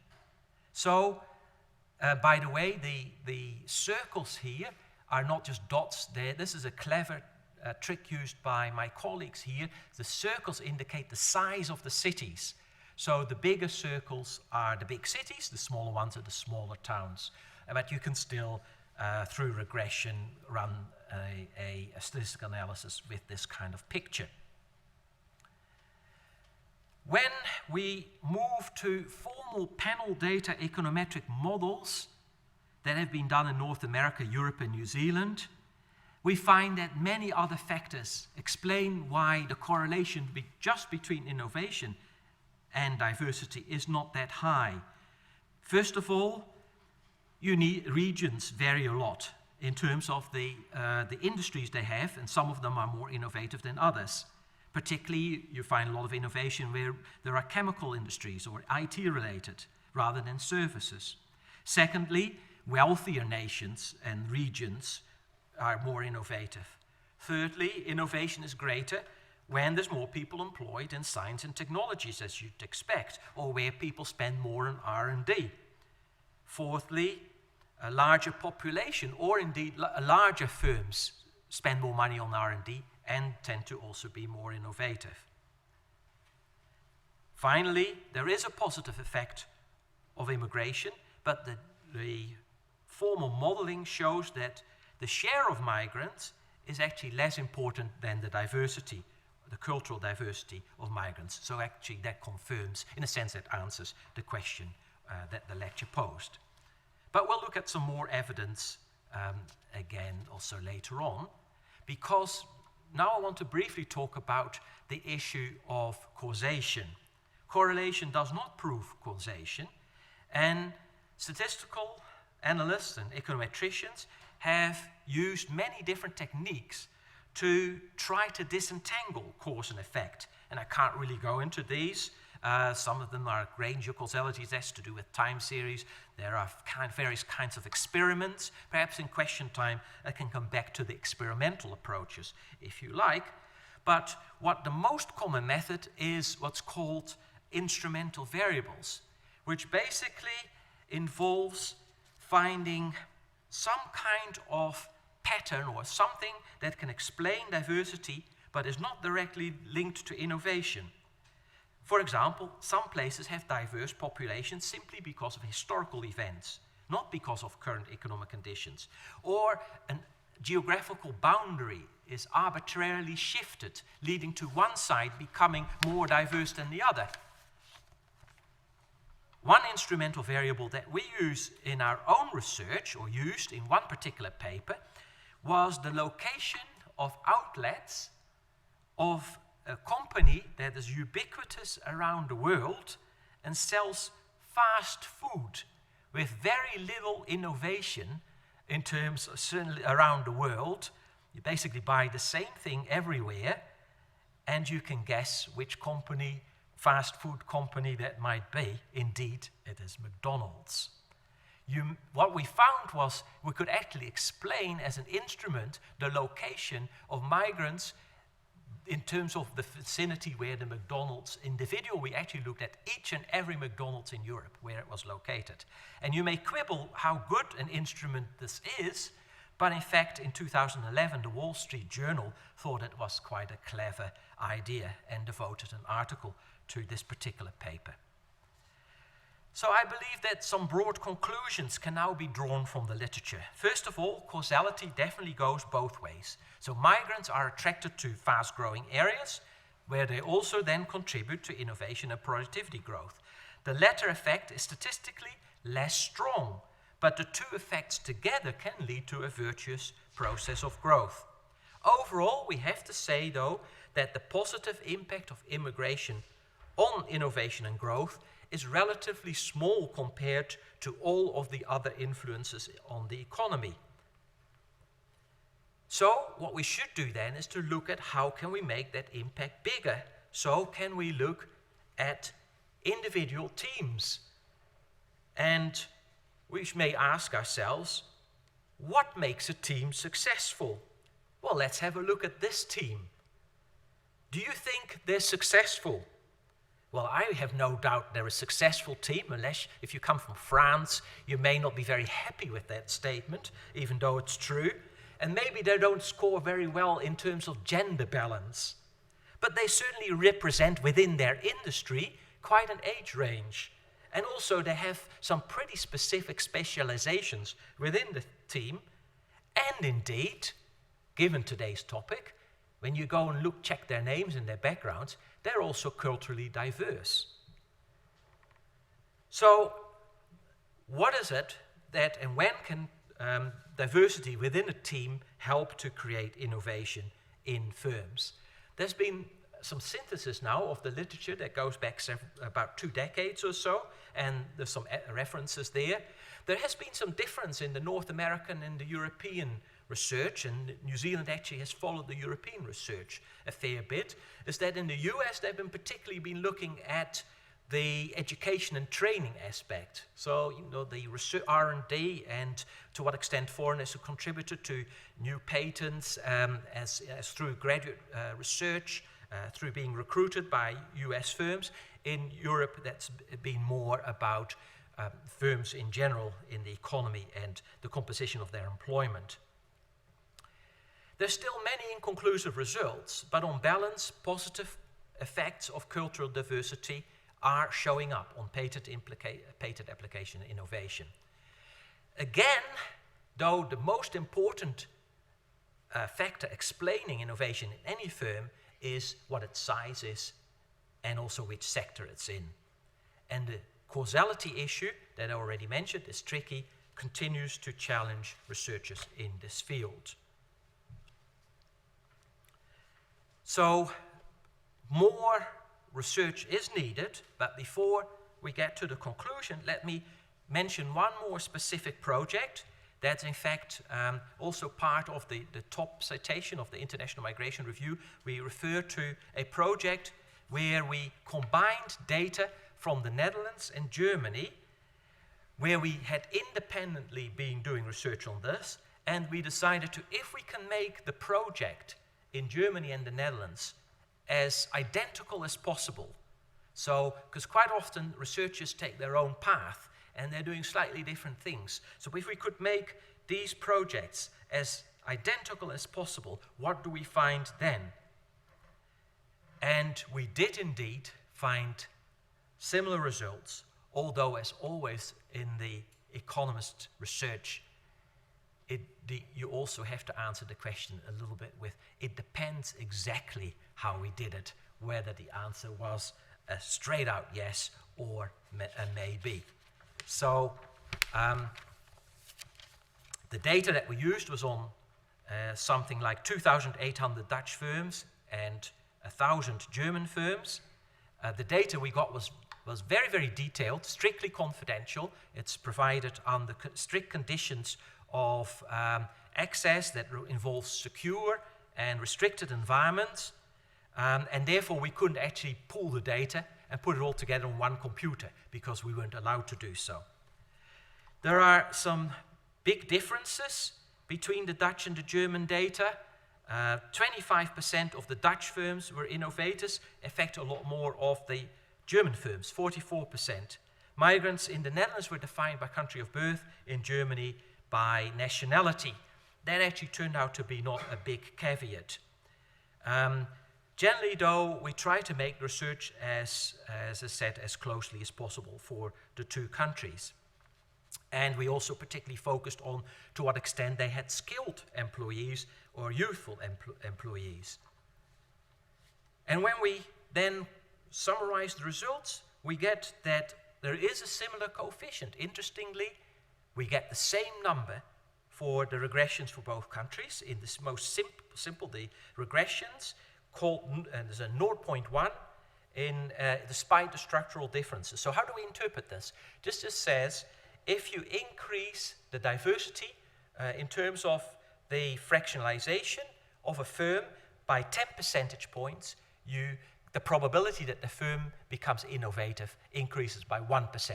So, by the way, the circles here are not just dots there. This is a clever trick used by my colleagues here. The circles indicate the size of the cities. So the bigger circles are the big cities, the smaller ones are the smaller towns. But you can still, through regression, run a statistical analysis with this kind of picture. When we move to formal panel data econometric models that have been done in North America, Europe, and New Zealand, we find that many other factors explain why the correlation just between innovation and diversity is not that high. First of all, regions vary a lot in terms of the industries they have, and some of them are more innovative than others. Particularly, you find a lot of innovation where there are chemical industries or IT related rather than services. Secondly, wealthier nations and regions are more innovative. Thirdly, innovation is greater when there's more people employed in science and technologies, as you'd expect, or where people spend more on R&D. Fourthly, a larger population, or indeed larger firms, spend more money on R&D and tend to also be more innovative. Finally, there is a positive effect of immigration, but the formal modeling shows that the share of migrants is actually less important than the diversity, the cultural diversity of migrants. So actually that confirms, in a sense, that answers the question that the lecture posed. But we'll look at some more evidence again also later on, because now I want to briefly talk about the issue of causation. Correlation does not prove causation, and statistical analysts and econometricians have used many different techniques to try to disentangle cause and effect. And I can't really go into these. Some of them are range of causalities, that's to do with time series. There are various kinds of experiments. Perhaps in question time, I can come back to the experimental approaches, if you like. But what the most common method is what's called instrumental variables, which basically involves finding some kind of pattern or something that can explain diversity, but is not directly linked to innovation. For example, some places have diverse populations simply because of historical events, not because of current economic conditions. Or a geographical boundary is arbitrarily shifted, leading to one side becoming more diverse than the other. One instrumental variable that we use in our own research, or used in one particular paper, was the location of outlets of a company that is ubiquitous around the world and sells fast food with very little innovation in terms of certainly around the world. You basically buy the same thing everywhere, and you can guess which company, fast food company that might be. Indeed, it is McDonald's. What we found was we could actually explain as an instrument the location of migrants in terms of the vicinity where the McDonald's individual, we actually looked at each and every McDonald's in Europe where it was located. And you may quibble how good an instrument this is, but in fact in 2011 the Wall Street Journal thought it was quite a clever idea and devoted an article to this particular paper. So I believe that some broad conclusions can now be drawn from the literature. First of all, causality definitely goes both ways. So migrants are attracted to fast-growing areas, where they also then contribute to innovation and productivity growth. The latter effect is statistically less strong, but the two effects together can lead to a virtuous process of growth. Overall, we have to say, though, that the positive impact of immigration on innovation and growth is relatively small compared to all of the other influences on the economy. So what we should do then is to look at how can we make that impact bigger. So can we look at individual teams? And we may ask ourselves, what makes a team successful? Well, let's have a look at this team. Do you think they're successful? Well, I have no doubt they're a successful team, unless if you come from France, you may not be very happy with that statement, even though it's true. And maybe they don't score very well in terms of gender balance. But they certainly represent within their industry quite an age range. And also they have some pretty specific specializations within the team. And indeed, given today's topic, when you go and check their names and their backgrounds, they're also culturally diverse. So, what is it that, and when can diversity within a team help to create innovation in firms? There's been some synthesis now of the literature that goes back about 2 decades or so, and there's some references there. There has been some difference in the North American and the European research, and New Zealand actually has followed the European research a fair bit, is that in the US they've been particularly looking at the education and training aspect. So, the research R&D and to what extent foreigners have contributed to new patents as through graduate research, through being recruited by US firms. In Europe, that's been more about firms in general in the economy and the composition of their employment. There's still many inconclusive results, but on balance, positive effects of cultural diversity are showing up on patent application and innovation. Again, though, the most important factor explaining innovation in any firm is what its size is and also which sector it's in. And the causality issue that I already mentioned is tricky, continues to challenge researchers in this field. So, more research is needed, but before we get to the conclusion, let me mention one more specific project that's in fact also part of the top citation of the International Migration Review. We refer to a project where we combined data from the Netherlands and Germany, where we had independently been doing research on this, and we decided to, if we can make the project in Germany and the Netherlands as identical as possible. So, because quite often researchers take their own path and they're doing slightly different things. So if we could make these projects as identical as possible, what do we find then? And we did indeed find similar results, although as always in the economist research, you also have to answer the question a little bit with, it depends exactly how we did it, whether the answer was a straight out yes or a maybe. So the data that we used was on something like 2,800 Dutch firms and 1,000 German firms. The data we got was very, very detailed, strictly confidential. It's provided under strict conditions of access that involves secure and restricted environments, and therefore we couldn't actually pull the data and put it all together on one computer because we weren't allowed to do so. There are some big differences between the Dutch and the German data. 25% of the Dutch firms were innovators, in fact a lot more of the German firms, 44%. Migrants in the Netherlands were defined by country of birth, in Germany by nationality. That actually turned out to be not a big caveat. Generally, though, we try to make research, as I said, as closely as possible for the two countries. And we also particularly focused on to what extent they had skilled employees or youthful employees. And when we then summarize the results, we get that there is a similar coefficient. Interestingly, we get the same number for the regressions for both countries. In this most simple, the regressions called, there's a 0.1 despite the structural differences. So how do we interpret this? This just says if you increase the diversity in terms of the fractionalization of a firm by 10 percentage points, the probability that the firm becomes innovative increases by 1%.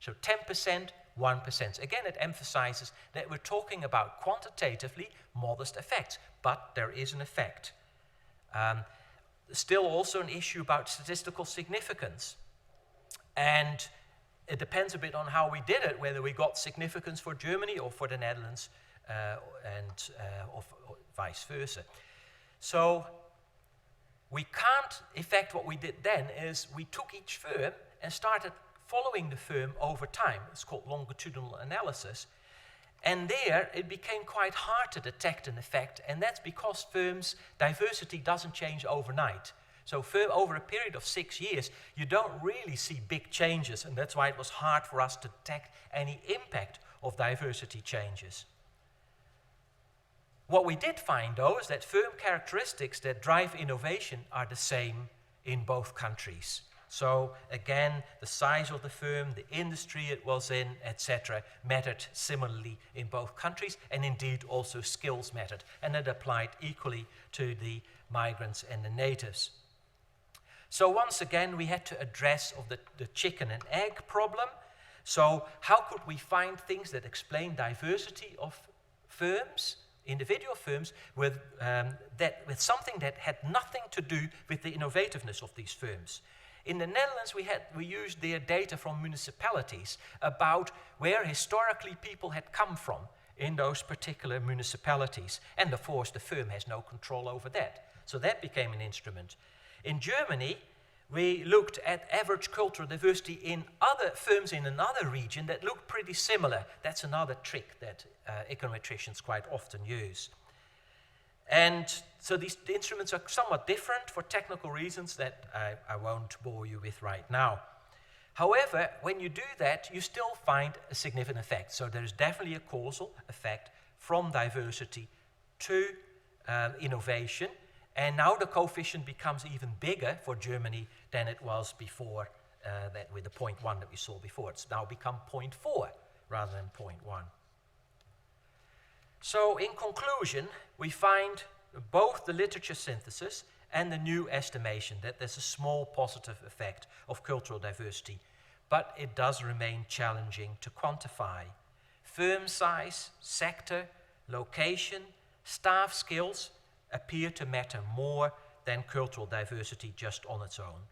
So 10%, 1%. Again, it emphasizes that we're talking about quantitatively modest effects, but there is an effect. Still also an issue about statistical significance. And it depends a bit on how we did it, whether we got significance for Germany or for the Netherlands, or vice versa. So we can't, in fact, what we did then is we took each firm and started following the firm over time. It's called longitudinal analysis. And there, it became quite hard to detect an effect, and that's because firms' diversity doesn't change overnight. So over a period of 6 years, you don't really see big changes, and that's why it was hard for us to detect any impact of diversity changes. What we did find, though, is that firm characteristics that drive innovation are the same in both countries. So again, the size of the firm, the industry it was in, etc., mattered similarly in both countries, and indeed also skills mattered, and it applied equally to the migrants and the natives. So once again, we had to address the chicken and egg problem. So how could we find things that explain diversity of firms, individual firms, with something that had nothing to do with the innovativeness of these firms? In the Netherlands, we used their data from municipalities about where historically people had come from in those particular municipalities. And of course, the firm has no control over that. So that became an instrument. In Germany, we looked at average cultural diversity in other firms in another region that looked pretty similar. That's another trick that econometricians quite often use. And so the instruments are somewhat different for technical reasons that I won't bore you with right now. However, when you do that, you still find a significant effect. So there is definitely a causal effect from diversity to innovation. And now the coefficient becomes even bigger for Germany than it was before, that with the 0.1 that we saw before. It's now become 0.4 rather than 0.1. So in conclusion, we find both the literature synthesis and the new estimation that there's a small positive effect of cultural diversity, but it does remain challenging to quantify. Firm size, sector, location, staff skills appear to matter more than cultural diversity just on its own.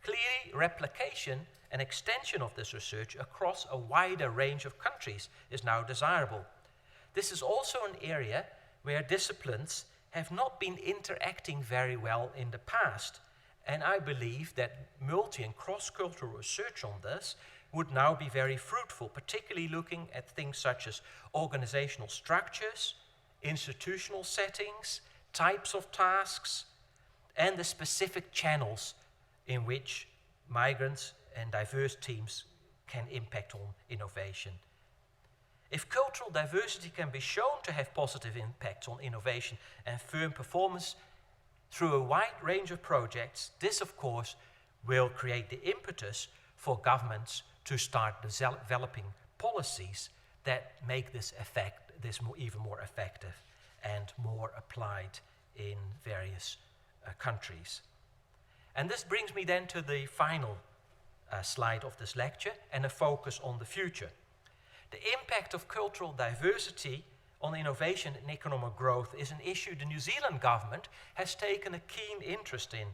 Clearly, replication and extension of this research across a wider range of countries is now desirable. This is also an area where disciplines have not been interacting very well in the past, and I believe that multi- and cross-cultural research on this would now be very fruitful, particularly looking at things such as organizational structures, institutional settings, types of tasks, and the specific channels in which migrants and diverse teams can impact on innovation. If cultural diversity can be shown to have positive impacts on innovation and firm performance through a wide range of projects, this of course will create the impetus for governments to start developing policies that make this even more effective and more applied in various countries. And this brings me then to the final slide of this lecture and a focus on the future. The impact of cultural diversity on innovation and economic growth is an issue the New Zealand government has taken a keen interest in.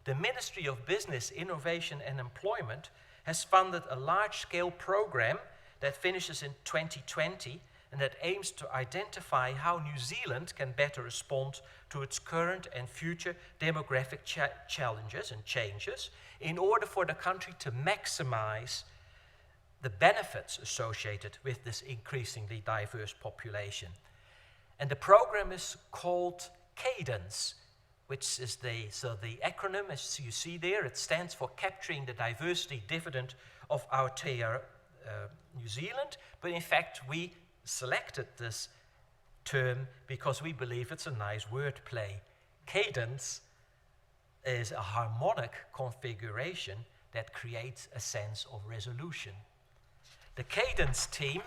The Ministry of Business, Innovation and Employment has funded a large-scale program that finishes in 2020 and that aims to identify how New Zealand can better respond to its current and future demographic challenges and changes in order for the country to maximize the benefits associated with this increasingly diverse population. And the program is called Cadence, which is the acronym, as you see there, it stands for Capturing the Diversity Dividend of Aotearoa New Zealand, but in fact we selected this term because we believe it's a nice wordplay. Cadence is a harmonic configuration that creates a sense of resolution. The cadence team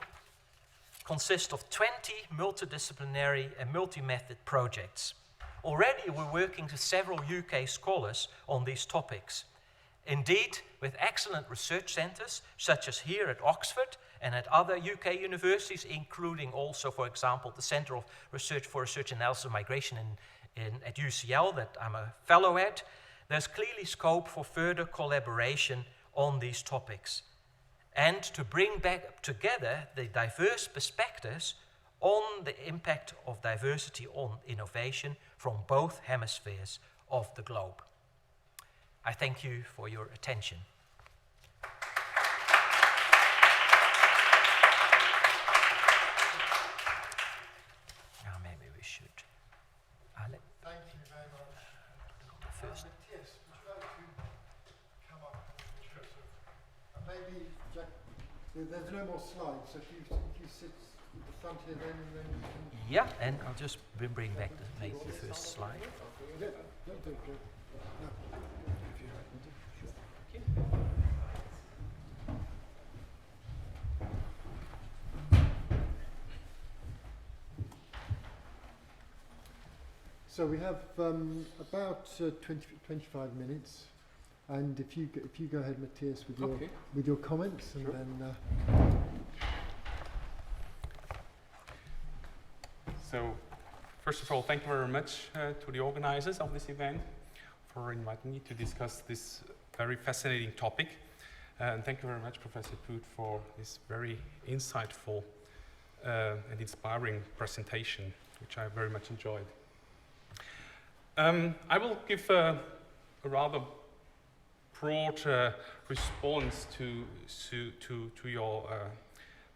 consists of 20 multidisciplinary and multi-method projects. Already we're working with several UK scholars on these topics. Indeed, with excellent research centres, such as here at Oxford and at other UK universities, including also, for example, the Centre of Research for Research Analysis of Migration at UCL that I'm a fellow at, there's clearly scope for further collaboration on these topics and to bring back together the diverse perspectives on the impact of diversity on innovation from both hemispheres of the globe. I thank you for your attention. Now maybe we should. Thank you very much. First. Yes, would you like to come up and maybe, Jack, there's no more slides, so if you sit at the front here, then you can... Yeah, and I'll just bring back the first slide. Yeah, don't do it. No. So we have about 25 minutes, and if you go ahead, Matthias, with your comments, and then. So, first of all, thank you very much to the organizers of this event for inviting me to discuss this very fascinating topic. And thank you very much, Professor Poot, for this very insightful and inspiring presentation, which I very much enjoyed. I will give a rather broad response to your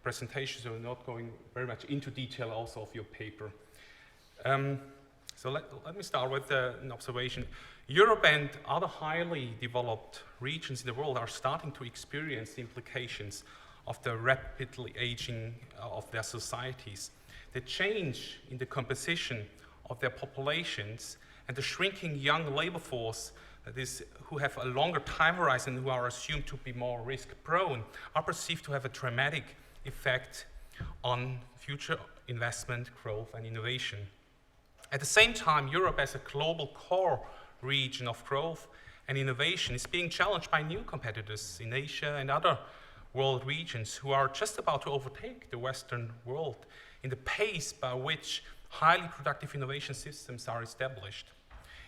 presentation, so not going very much into detail also of your paper. So let me start with an observation. Europe and other highly developed regions in the world are starting to experience the implications of the rapidly aging of their societies. The change in the composition of their populations and the shrinking young labor force, that is, who have a longer time horizon, who are assumed to be more risk-prone, are perceived to have a dramatic effect on future investment, growth, and innovation. At the same time, Europe as a global core region of growth and innovation is being challenged by new competitors in Asia and other world regions who are just about to overtake the Western world in the pace by which highly productive innovation systems are established.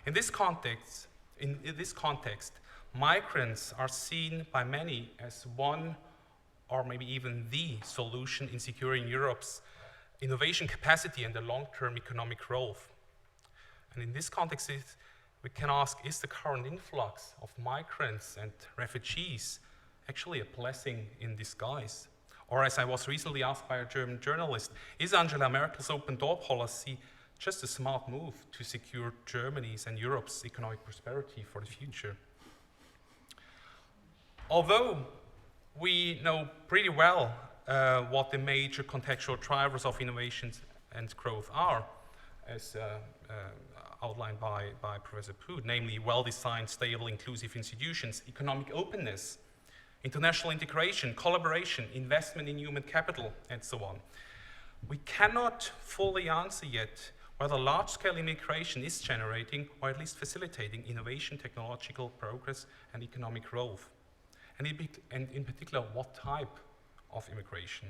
In this context, migrants are seen by many as one or maybe even the solution in securing Europe's innovation capacity and the long-term economic growth. And in this context, we can ask, is the current influx of migrants and refugees actually a blessing in disguise? Or as I was recently asked by a German journalist, is Angela Merkel's open door policy just a smart move to secure Germany's and Europe's economic prosperity for the future? Although we know pretty well what the major contextual drivers of innovations and growth are, as outlined by Professor Poot, namely well-designed, stable, inclusive institutions, economic openness, international integration, collaboration, investment in human capital, and so on. We cannot fully answer yet whether large-scale immigration is generating, or at least facilitating, innovation, technological progress, and economic growth. And in particular, what type of immigration.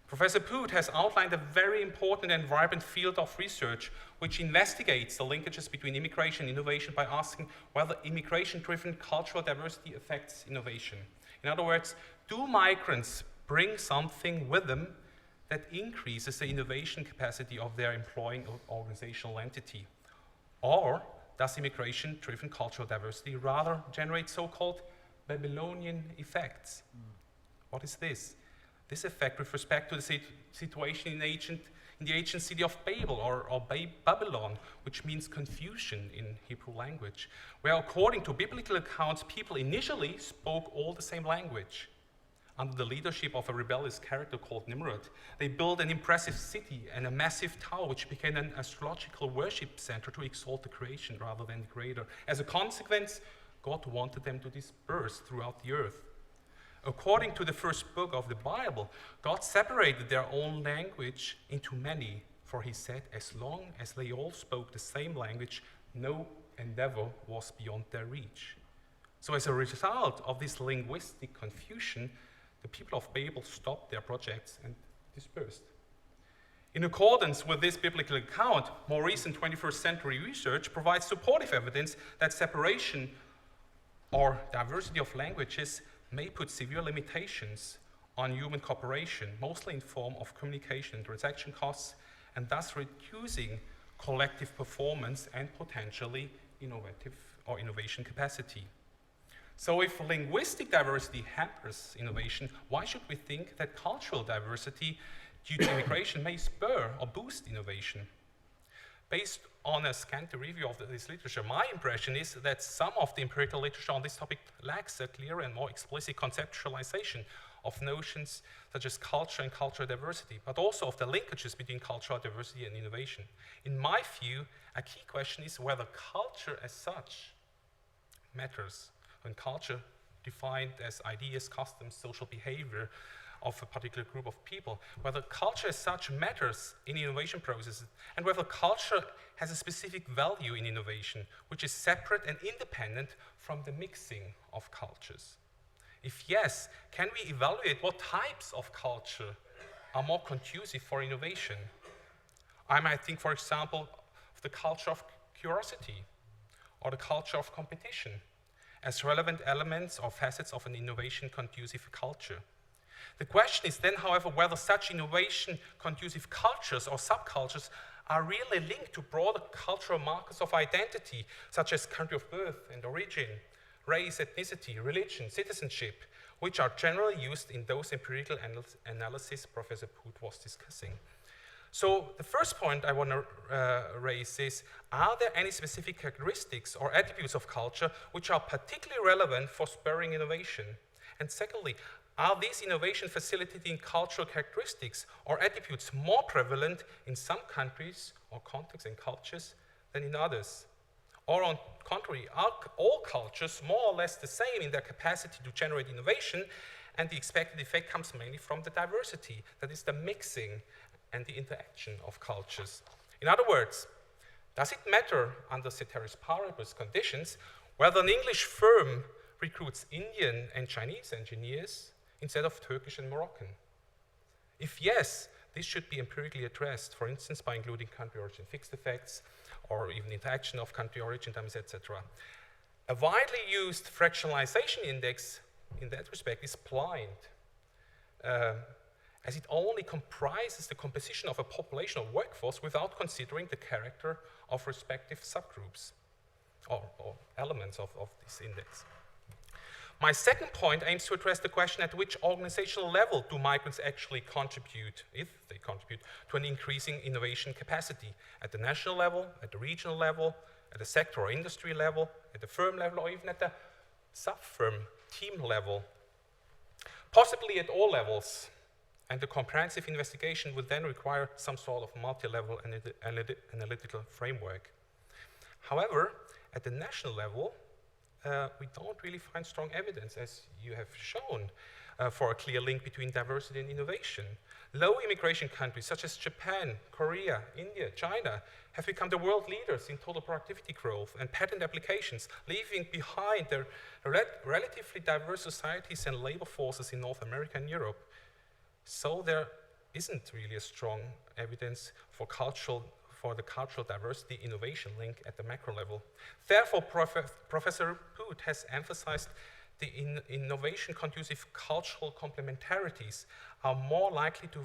Professor Poot has outlined a very important and vibrant field of research which investigates the linkages between immigration and innovation by asking whether immigration-driven cultural diversity affects innovation. In other words, do migrants bring something with them that increases the innovation capacity of their employing organizational entity? Or does immigration-driven cultural diversity rather generate so-called Babylonian effects? What is this? This effect with respect to the situation in the ancient city of Babel or Babylon, which means confusion in Hebrew language, where according to biblical accounts, people initially spoke all the same language. under the leadership of a rebellious character called Nimrod. They built an impressive city and a massive tower, which became an astrological worship center to exalt the creation rather than the creator. As a consequence, God wanted them to disperse throughout the earth. According to the first book of the Bible, God separated their own language into many, for he said, as long as they all spoke the same language, no endeavor was beyond their reach. So as a result of this linguistic confusion, the people of Babel stopped their projects and dispersed. In accordance with this biblical account, more recent 21st century research provides supportive evidence that separation or diversity of languages may put severe limitations on human cooperation, mostly in form of communication and transaction costs, and thus reducing collective performance and potentially innovation capacity. So if linguistic diversity hampers innovation, why should we think that cultural diversity due to immigration may spur or boost innovation? Based on a scanty review of this literature, my impression is that some of the empirical literature on this topic lacks a clearer and more explicit conceptualization of notions such as culture and cultural diversity, but also of the linkages between cultural diversity and innovation. In my view, a key question is whether culture as such matters. When culture defined as ideas, customs, social behavior of a particular group of people, whether culture as such matters in innovation processes, and whether culture has a specific value in innovation, which is separate and independent from the mixing of cultures. If yes, can we evaluate what types of culture are more conducive for innovation? I might think, for example, of the culture of curiosity or the culture of competition as relevant elements or facets of an innovation-conducive culture. The question is then, however, whether such innovation-conducive cultures or subcultures are really linked to broader cultural markers of identity, such as country of birth and origin, race, ethnicity, religion, citizenship, which are generally used in those empirical analyses Professor Poot was discussing. So the first point I want to raise is, are there any specific characteristics or attributes of culture which are particularly relevant for spurring innovation? And secondly, are these innovation facilitating cultural characteristics or attributes more prevalent in some countries or contexts and cultures than in others? Or on the contrary, are all cultures more or less the same in their capacity to generate innovation, and the expected effect comes mainly from the diversity, that is the mixing and the interaction of cultures? In other words, does it matter under ceteris paribus conditions whether an English firm recruits Indian and Chinese engineers instead of Turkish and Moroccan? If yes, this should be empirically addressed, for instance, by including country origin fixed effects, or even interaction of country origin terms, etc. A widely used fractionalization index in that respect is blind, as it only comprises the composition of a population or workforce without considering the character of respective subgroups or elements of this index. My second point aims to address the question at which organizational level do migrants actually contribute, if they contribute, to an increasing innovation capacity, at the national level, at the regional level, at the sector or industry level, at the firm level, or even at the sub-firm team level, possibly at all levels. And the comprehensive investigation would then require some sort of multi-level analytical framework. However, at the national level, we don't really find strong evidence, as you have shown, for a clear link between diversity and innovation. Low immigration countries such as Japan, Korea, India, China have become the world leaders in total productivity growth and patent applications, leaving behind their relatively diverse societies and labor forces in North America and Europe. So there isn't really a strong evidence for the cultural diversity innovation link at the macro level. Therefore, Professor Poot has emphasized the innovation-conducive cultural complementarities are more likely to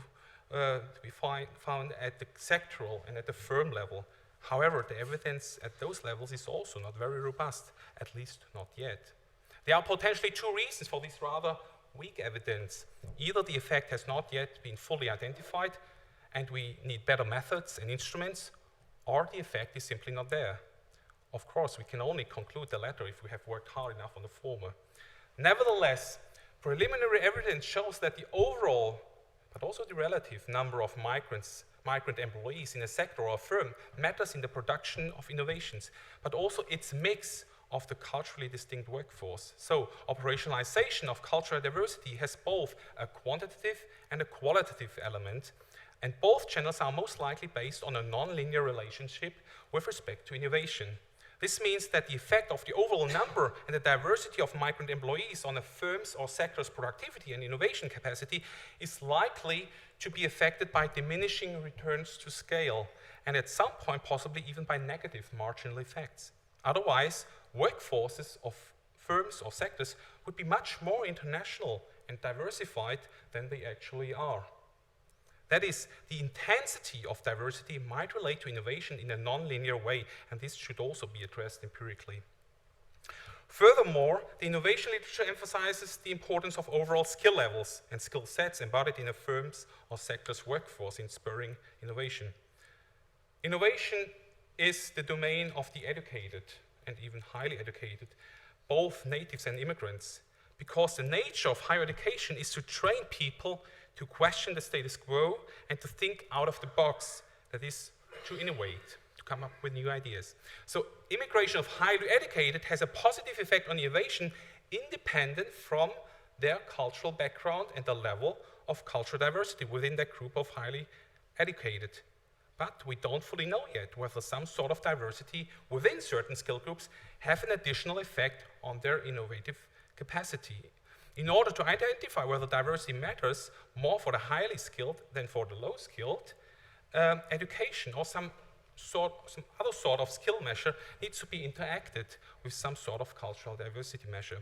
be found at the sectoral and at the firm level. However, the evidence at those levels is also not very robust, at least not yet. There are potentially two reasons for this rather weak evidence. Either the effect has not yet been fully identified, and we need better methods and instruments, or the effect is simply not there. Of course, we can only conclude the latter if we have worked hard enough on the former. Nevertheless, Preliminary evidence shows that the overall, but also the relative number of migrant employees in a sector or a firm matters in the production of innovations, but also its mix of the culturally distinct workforce. So operationalization of cultural diversity has both a quantitative and a qualitative element, and both channels are most likely based on a non-linear relationship with respect to innovation. This means that the effect of the overall number and the diversity of migrant employees on a firm's or sector's productivity and innovation capacity is likely to be affected by diminishing returns to scale, and at some point possibly even by negative marginal effects. Otherwise, workforces of firms or sectors would be much more international and diversified than they actually are. That is, the intensity of diversity might relate to innovation in a non-linear way, and this should also be addressed empirically. Furthermore, the innovation literature emphasizes the importance of overall skill levels and skill sets embodied in a firm's or sector's workforce in spurring innovation. Innovation is the domain of the educated and even highly educated, both natives and immigrants, because the nature of higher education is to train people to question the status quo and to think out of the box, that is, to innovate, to come up with new ideas. So immigration of highly educated has a positive effect on innovation independent from their cultural background and the level of cultural diversity within that group of highly educated. But we don't fully know yet whether some sort of diversity within certain skill groups have an additional effect on their innovative capacity. In order to identify whether diversity matters more for the highly skilled than for the low skilled, education or some other sort of skill measure needs to be interacted with some sort of cultural diversity measure.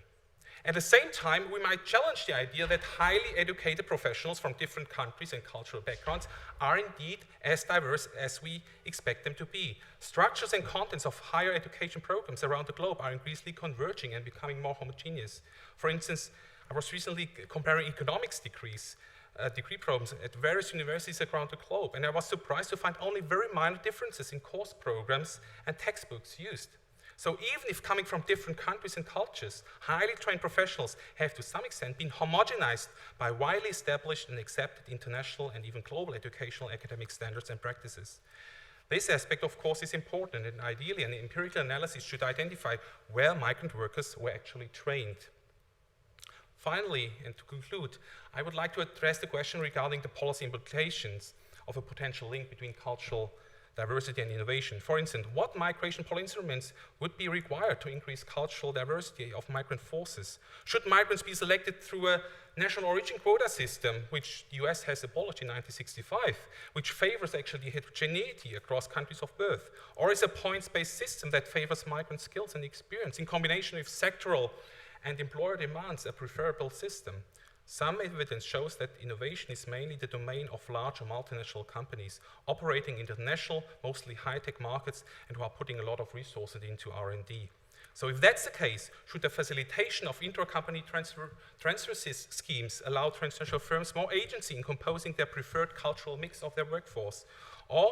At the same time, we might challenge the idea that highly educated professionals from different countries and cultural backgrounds are indeed as diverse as we expect them to be. Structures and contents of higher education programs around the globe are increasingly converging and becoming more homogeneous. For instance, I was recently comparing economics degree programs at various universities around the globe, and I was surprised to find only very minor differences in course programs and textbooks used. So even if coming from different countries and cultures, highly trained professionals have to some extent been homogenized by widely established and accepted international and even global educational academic standards and practices. This aspect, of course, is important, and ideally an empirical analysis should identify where migrant workers were actually trained. Finally, and to conclude, I would like to address the question regarding the policy implications of a potential link between cultural diversity and innovation. For instance, what migration policy instruments would be required to increase cultural diversity of migrant forces? Should migrants be selected through a national origin quota system, which the US has abolished in 1965, which favors actually heterogeneity across countries of birth? Or is a points-based system that favors migrant skills and experience in combination with sectoral and employer demands a preferable system? Some evidence shows that innovation is mainly the domain of larger multinational companies operating in international, mostly high-tech markets and who are putting a lot of resources into R&D. So if that's the case, should the facilitation of intra-company transfer schemes allow transnational firms more agency in composing their preferred cultural mix of their workforce? Or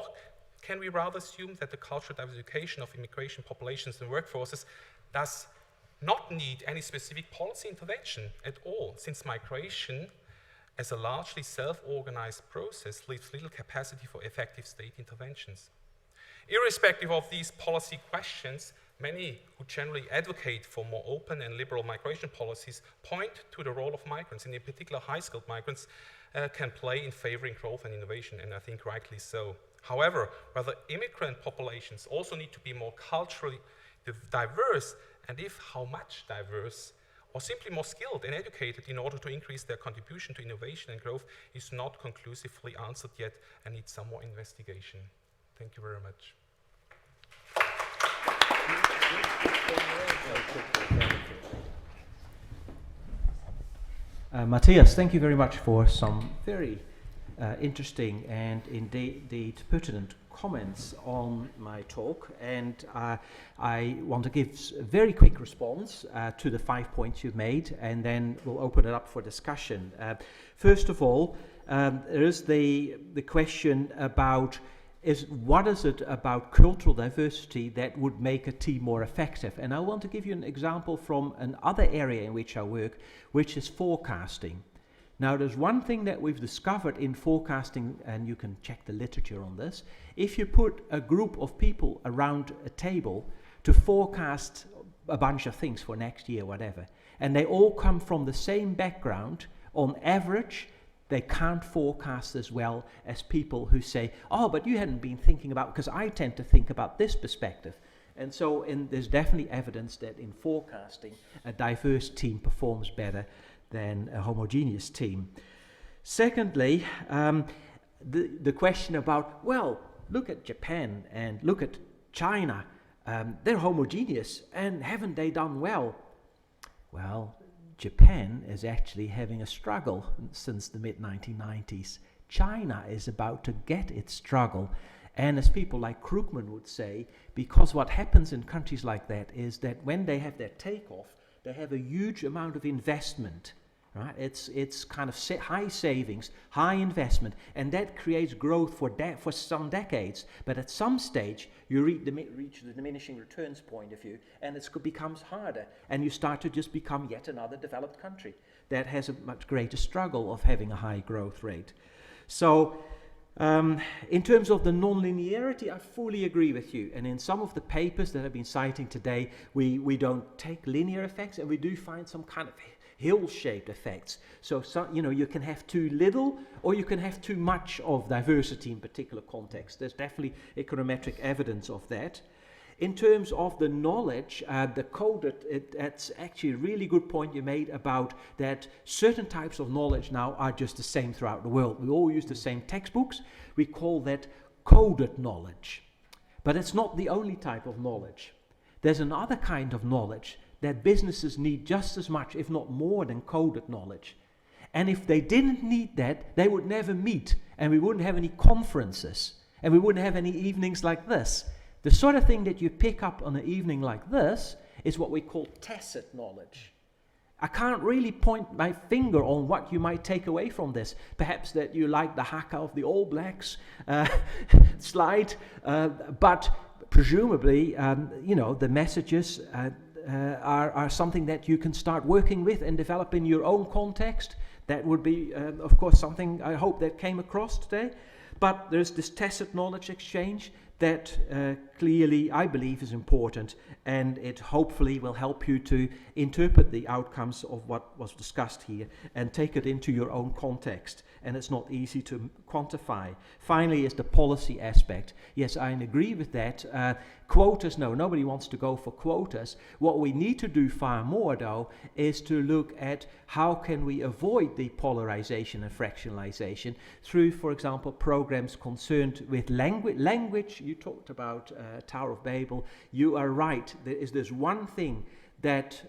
can we rather assume that the cultural diversification of immigration populations and workforces does not need any specific policy intervention at all, since migration as a largely self-organized process leaves little capacity for effective state interventions? Irrespective of these policy questions, many who generally advocate for more open and liberal migration policies point to the role of migrants, and in particular high-skilled migrants, can play in favoring growth and innovation, and I think rightly so. However, whether immigrant populations also need to be more culturally diverse, and if how much diverse, or simply more skilled and educated in order to increase their contribution to innovation and growth, is not conclusively answered yet and needs some more investigation. Thank you very much. Matthias, thank you very much for some very interesting and indeed pertinent comments on my talk, and I want to give a very quick response to the 5 points you've made, and then we'll open it up for discussion. First of all, there is the question about is what is it about cultural diversity that would make a team more effective? And I want to give you an example from another area in which I work, which is forecasting. Now, there's one thing that we've discovered in forecasting, and you can check the literature on this. If you put a group of people around a table to forecast a bunch of things for next year, whatever, and they all come from the same background, on average, they can't forecast as well as people who say, oh, but you hadn't been thinking about, because I tend to think about this perspective. And so there's definitely evidence that in forecasting, a diverse team performs better than a homogeneous team. Secondly, the question about, well, look at Japan and look at China. They're homogeneous, and haven't they done well? Well, Japan is actually having a struggle since the mid-1990s. China is about to get its struggle. And as people like Krugman would say, because what happens in countries like that is that when they have their takeoff, they have a huge amount of investment. Right? It's kind of high savings, high investment, and that creates growth for some decades. But at some stage, you reach the diminishing returns point of view, and it becomes harder, and you start to just become yet another developed country that has a much greater struggle of having a high growth rate. So, in terms of the non-linearity, I fully agree with you. And in some of the papers that I've been citing today, we don't take linear effects, and we do find some kind of hill-shaped effects. So, you can have too little or you can have too much of diversity in particular contexts. There's definitely econometric evidence of that. In terms of the knowledge, the coded, that's actually a really good point you made about that certain types of knowledge now are just the same throughout the world. We all use the same textbooks. We call that coded knowledge. But it's not the only type of knowledge. There's another kind of knowledge that businesses need just as much, if not more, than coded knowledge. And if they didn't need that, they would never meet, and we wouldn't have any conferences, and we wouldn't have any evenings like this. The sort of thing that you pick up on an evening like this is what we call tacit knowledge. I can't really point my finger on what you might take away from this. Perhaps that you like the haka of the All Blacks slide, but presumably, the messages are something that you can start working with and develop in your own context. That would be, of course, something I hope that came across today. But there's this tacit knowledge exchange that clearly I believe is important, and it hopefully will help you to interpret the outcomes of what was discussed here and take it into your own context. And it's not easy to quantify. Finally is the policy aspect. Yes, I agree with that. Quotas, no, nobody wants to go for quotas. What we need to do far more, though, is to look at how can we avoid the polarization and fractionalization through, for example, programs concerned with language. You talked about Tower of Babel. You are right. There is this one thing that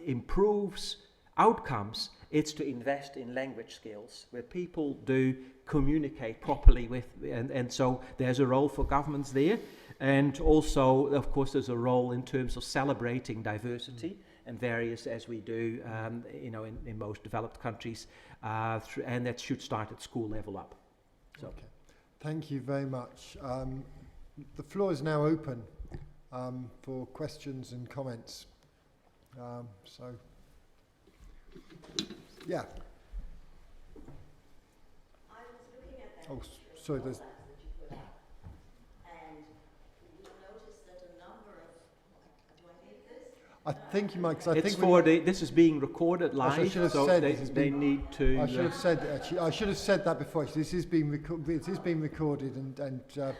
improves outcomes. It's to invest in language skills where people do communicate properly with, and so there's a role for governments there. And also, of course, there's a role in terms of celebrating diversity and various, as we do, in most developed countries, and that should start at school level up. So. Okay. Thank you very much. The floor is now open for questions and comments. Yeah. I was looking at that Oh, sorry. There's. that you put up, and we noticed that a number of. Do I need this? I think you might. Cause I it's think for this is being recorded live, I should have so said they need to. I should have said actually. I should have said that before. Actually, this is being recorded and Okay.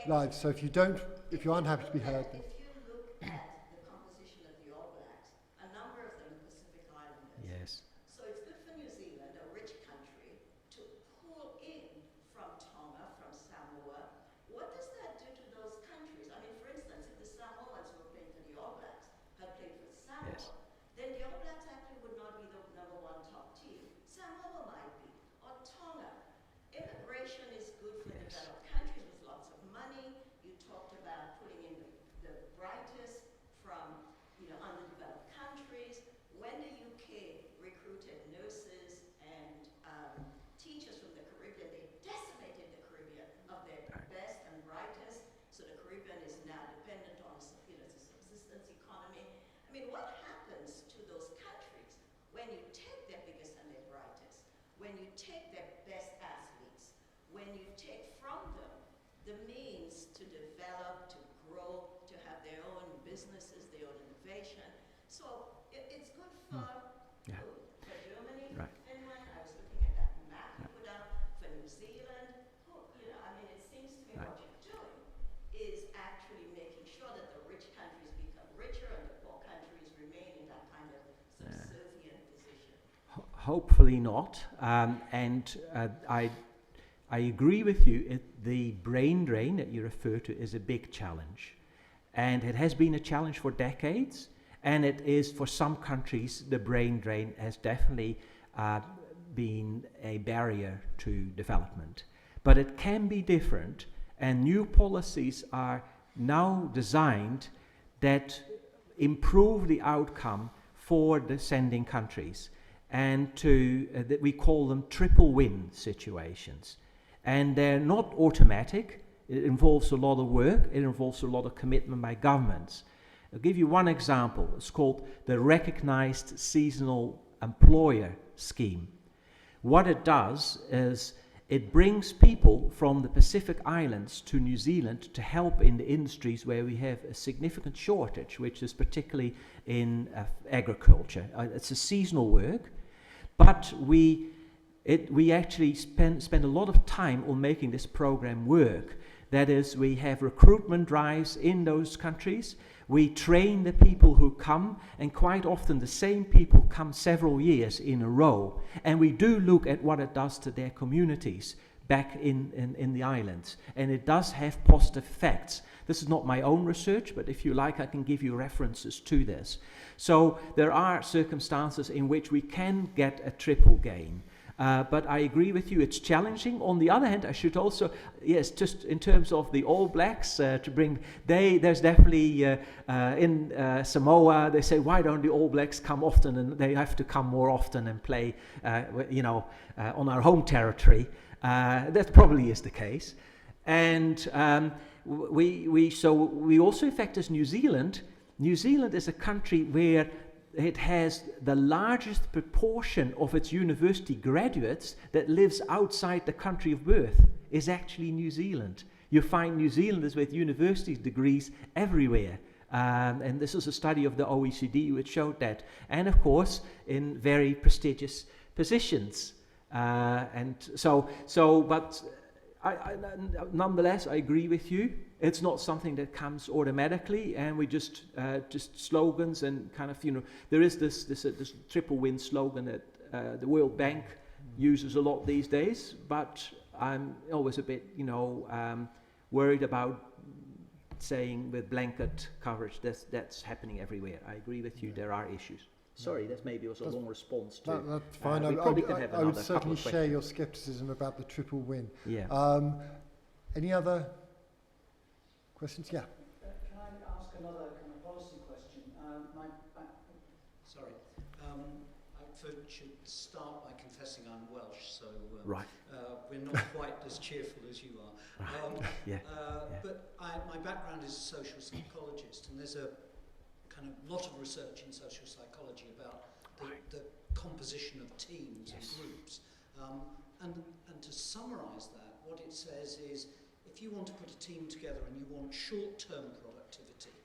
live. So if you aren't happy to be heard. Then. If you look at the composition of the All Blacks, a number of them are Pacific Islanders. Yes. So it's good for New Zealand, a rich country, to pull in from Tonga, from Samoa. What does that do to those countries? I mean, for instance, if the Samoans who are playing for the All Blacks had played for Samoa, Yes. then the All Blacks actually would not be the number one top team. Samoa might be, or Tonga. Immigration is good for developed countries with lots of money. You talked about putting in the brightest when you take their best athletes, when you take from them the means to develop, to grow, to have their own businesses, their own innovation. So it's good for Germany, Right. for Finland. I was looking at that map you put out for New Zealand. I mean, it seems to me what you're doing is actually making sure that the rich countries become richer and the poor countries remain in that kind of subservient position. Hopefully not. I agree with you. The brain drain that you refer to is a big challenge. And it has been a challenge for decades. And it is, for some countries, the brain drain has definitely been a barrier to development. But it can be different. And new policies are now designed that improve the outcome for the sending countries. And that we call them triple win situations. And they're not automatic. It involves a lot of work. It involves a lot of commitment by governments. I'll give you one example. It's called the Recognized Seasonal Employer Scheme. What it does is it brings people from the Pacific Islands to New Zealand to help in the industries where we have a significant shortage, which is particularly in agriculture. It's a seasonal work, but we actually spend a lot of time on making this program work. That is, we have recruitment drives in those countries. We train the people who come, and quite often the same people come several years in a row. And we do look at what it does to their communities back in the islands. And it does have positive effects. This is not my own research, but if you like, I can give you references to this. So there are circumstances in which we can get a triple gain. But I agree with you, it's challenging. On the other hand, I should also, yes, just in terms of the All Blacks, there's definitely, in Samoa, they say, why don't the All Blacks come often? And they have to come more often and play, on our home territory. That probably is the case. And we also, in fact, as New Zealand is a country where it has the largest proportion of its university graduates that lives outside the country of birth is actually New Zealand. You find New Zealanders with university degrees everywhere. And this is a study of the OECD which showed that. And of course, in very prestigious positions. But nonetheless, I agree with you. It's not something that comes automatically, and we just slogans and kind of, there is this triple win slogan that the World Bank uses a lot these days, but I'm always a bit, worried about saying with blanket coverage that's happening everywhere. I agree with you, there are issues. Sorry, that maybe was a long response to. That's fine. I would certainly share your scepticism about the triple win. Yeah. Any other questions? Yeah. Can I ask another kind of policy question? I should start by confessing I'm Welsh, so right. We're not quite as cheerful as you are. But my background is a social psychologist, and there's a kind of lot of research in social psychology about the composition of teams and groups. And to summarize that, what it says is, if you want to put a team together and you want short-term productivity,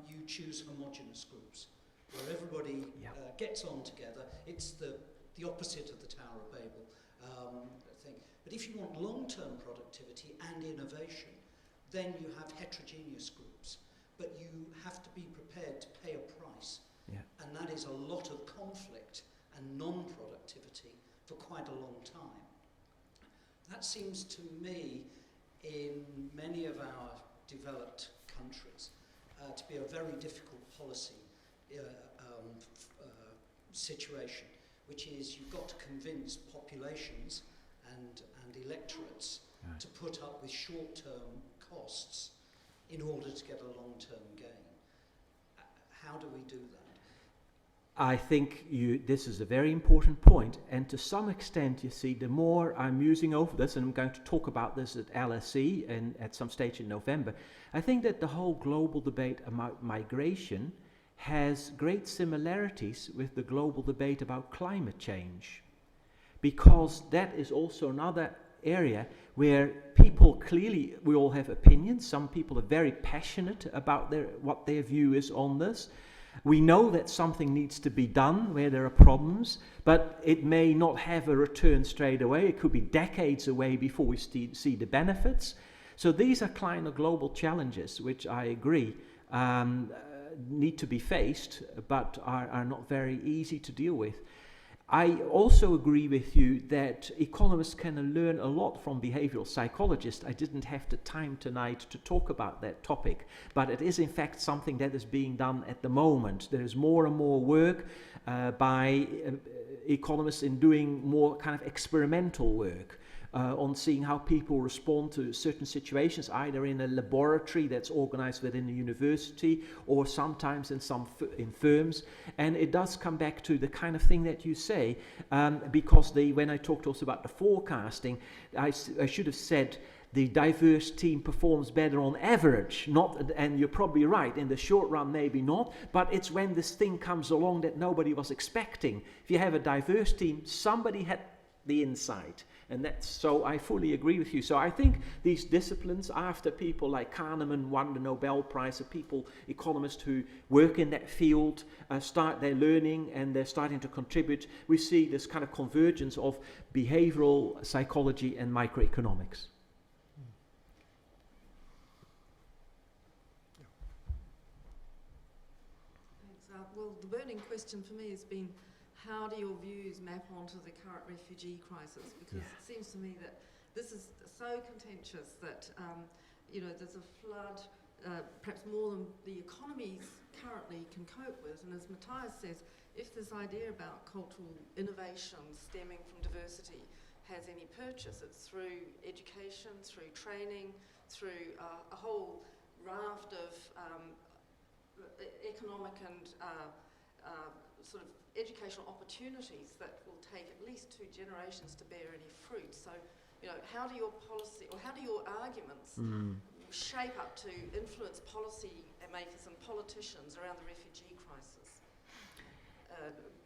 you choose homogeneous groups, where everybody gets on together. It's the opposite of the Tower of Babel thing. But if you want long-term productivity and innovation, then you have heterogeneous groups. But you have to be prepared to pay a price. Yeah. And that is a lot of conflict and non-productivity for quite a long time. That seems to me, in many of our developed countries, to be a very difficult policy situation, which is you've got to convince populations and electorates to put up with short-term costs in order to get a long-term gain. How do we do that? I think this is a very important point, and to some extent, you see, the more I'm musing over this, and I'm going to talk about this at LSE and at some stage in November, I think that the whole global debate about migration has great similarities with the global debate about climate change. because that is also another area where people clearly, we all have opinions. Some people are very passionate about what their view is on this. We know that something needs to be done where there are problems, but it may not have a return straight away. It could be decades away before we see the benefits. So these are kind of global challenges, which I agree need to be faced, but are not very easy to deal with. I also agree with you that economists can learn a lot from behavioral psychologists. I didn't have the time tonight to talk about that topic, but it is in fact something that is being done at the moment. There is more and more work by economists in doing more kind of experimental work on seeing how people respond to certain situations, either in a laboratory that's organized within a university or sometimes in firms. And it does come back to the kind of thing that you say, because when I talked also about the forecasting, I should have said the diverse team performs better on average, and you're probably right, in the short run maybe not, but it's when this thing comes along that nobody was expecting. If you have a diverse team, somebody had the insight. And so I fully agree with you. So I think these disciplines, after people like Kahneman won the Nobel Prize, economists who work in that field, start their learning and they're starting to contribute, we see this kind of convergence of behavioral psychology and microeconomics. Thanks. Well, the burning question for me has been, how do your views map onto the current refugee crisis? Because it seems to me that this is so contentious that there's a flood, perhaps more than the economies currently can cope with. And as Matthias says, if this idea about cultural innovation stemming from diversity has any purchase, it's through education, through training, through a whole raft of economic and sort of educational opportunities that will take at least 2 generations to bear any fruit. So, how do your policy, or how do your arguments shape up to influence policy makers and politicians around the refugee crisis?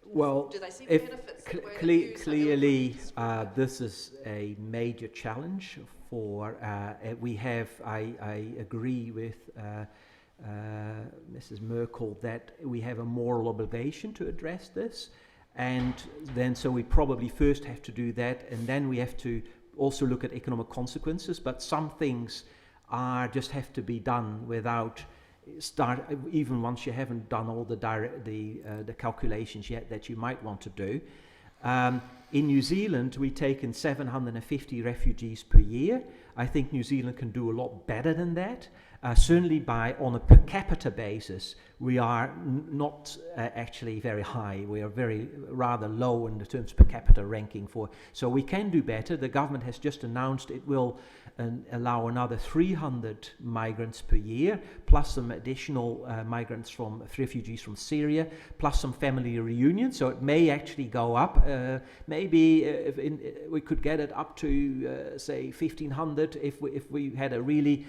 Well, do they see benefits? Clearly, this is a major challenge for, I agree with Mrs. Merkel that we have a moral obligation to address this, and then so we probably first have to do that, and then we have to also look at economic consequences. But some things just have to be done without even once you haven't done all the calculations yet that you might want to do. In New Zealand, we take in 750 refugees per year. I think New Zealand can do a lot better than that. Certainly on a per capita basis, we are not actually very high. We are rather low in the terms per capita ranking so we can do better. The government has just announced it will allow another 300 migrants per year, plus some additional refugees from Syria, plus some family reunions. So it may actually go up. Maybe we could get it up to say 1,500 if we had a really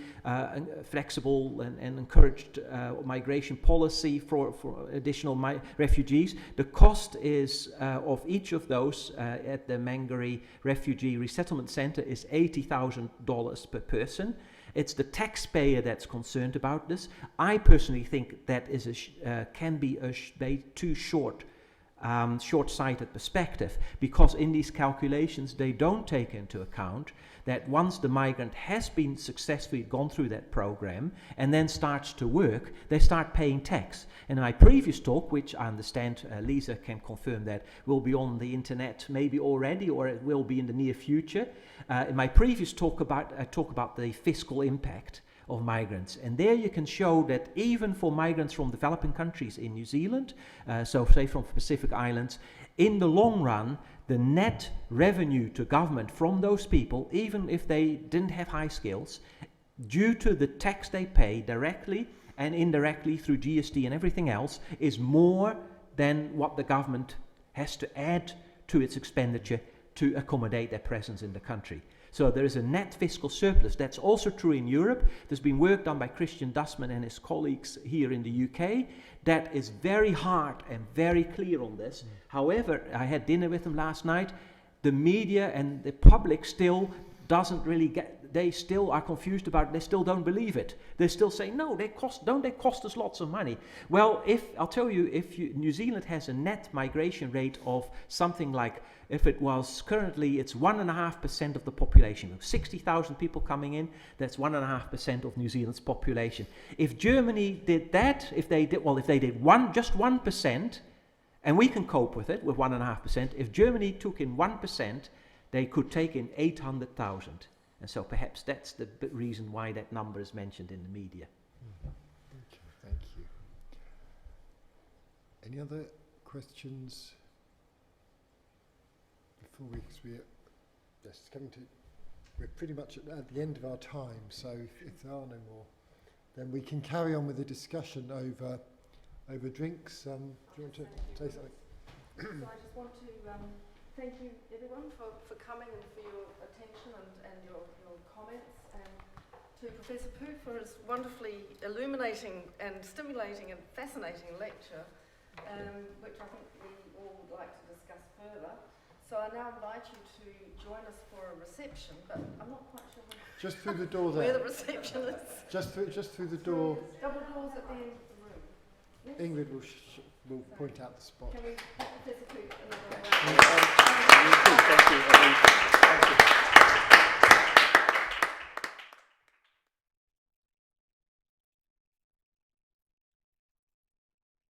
flexible and encouraged migration policy for additional refugees. The cost is of each of those at the Mangere Refugee Resettlement Center is $80,000 per person. It's the taxpayer that's concerned about this. I personally think that can be a too short-sighted perspective, because in these calculations they don't take into account that once the migrant has been successfully gone through that program and then starts to work, they start paying tax. In my previous talk, which I understand Lisa can confirm that will be on the internet maybe already, or it will be in the near future, in my previous talk I talk about the fiscal impact of migrants. And there you can show that even for migrants from developing countries in New Zealand, so say from Pacific Islands, in the long run, the net revenue to government from those people, even if they didn't have high skills, due to the tax they pay directly and indirectly through GST and everything else, is more than what the government has to add to its expenditure to accommodate their presence in the country. So there is a net fiscal surplus. That's also true in Europe. There's been work done by Christian Dustman and his colleagues here in the UK that is very hard and very clear on this. However, I had dinner with them last night. the media and the public still doesn't really get, they still are confused about it, they still don't believe it. They still say, no, don't they cost us lots of money? Well, I'll tell you, New Zealand has a net migration rate of something like, if it was currently, it's 1.5% of the population. 60,000 people coming in, that's 1.5% of New Zealand's population. If Germany did that, if they did just 1%, and we can cope with it with 1.5%, if Germany took in 1%, they could take in 800,000. And so perhaps that's the reason why that number is mentioned in the media. Okay, thank you. Any other questions? Before we're pretty much at the end of our time, so if there are no more, then we can carry on with the discussion over drinks. Do you want to say something? So I just want to thank you everyone for coming and for your attention and your comments, and to Professor Poot for his wonderfully illuminating and stimulating and fascinating lecture, which I think we all would like to discuss further. So I now invite you to join us for a reception, but I'm not quite sure just through the door there. where the reception is. Just through the door. Double doors at the end of the room. Yes? Ingrid will point out the spot. Can we put Professor Poot another round?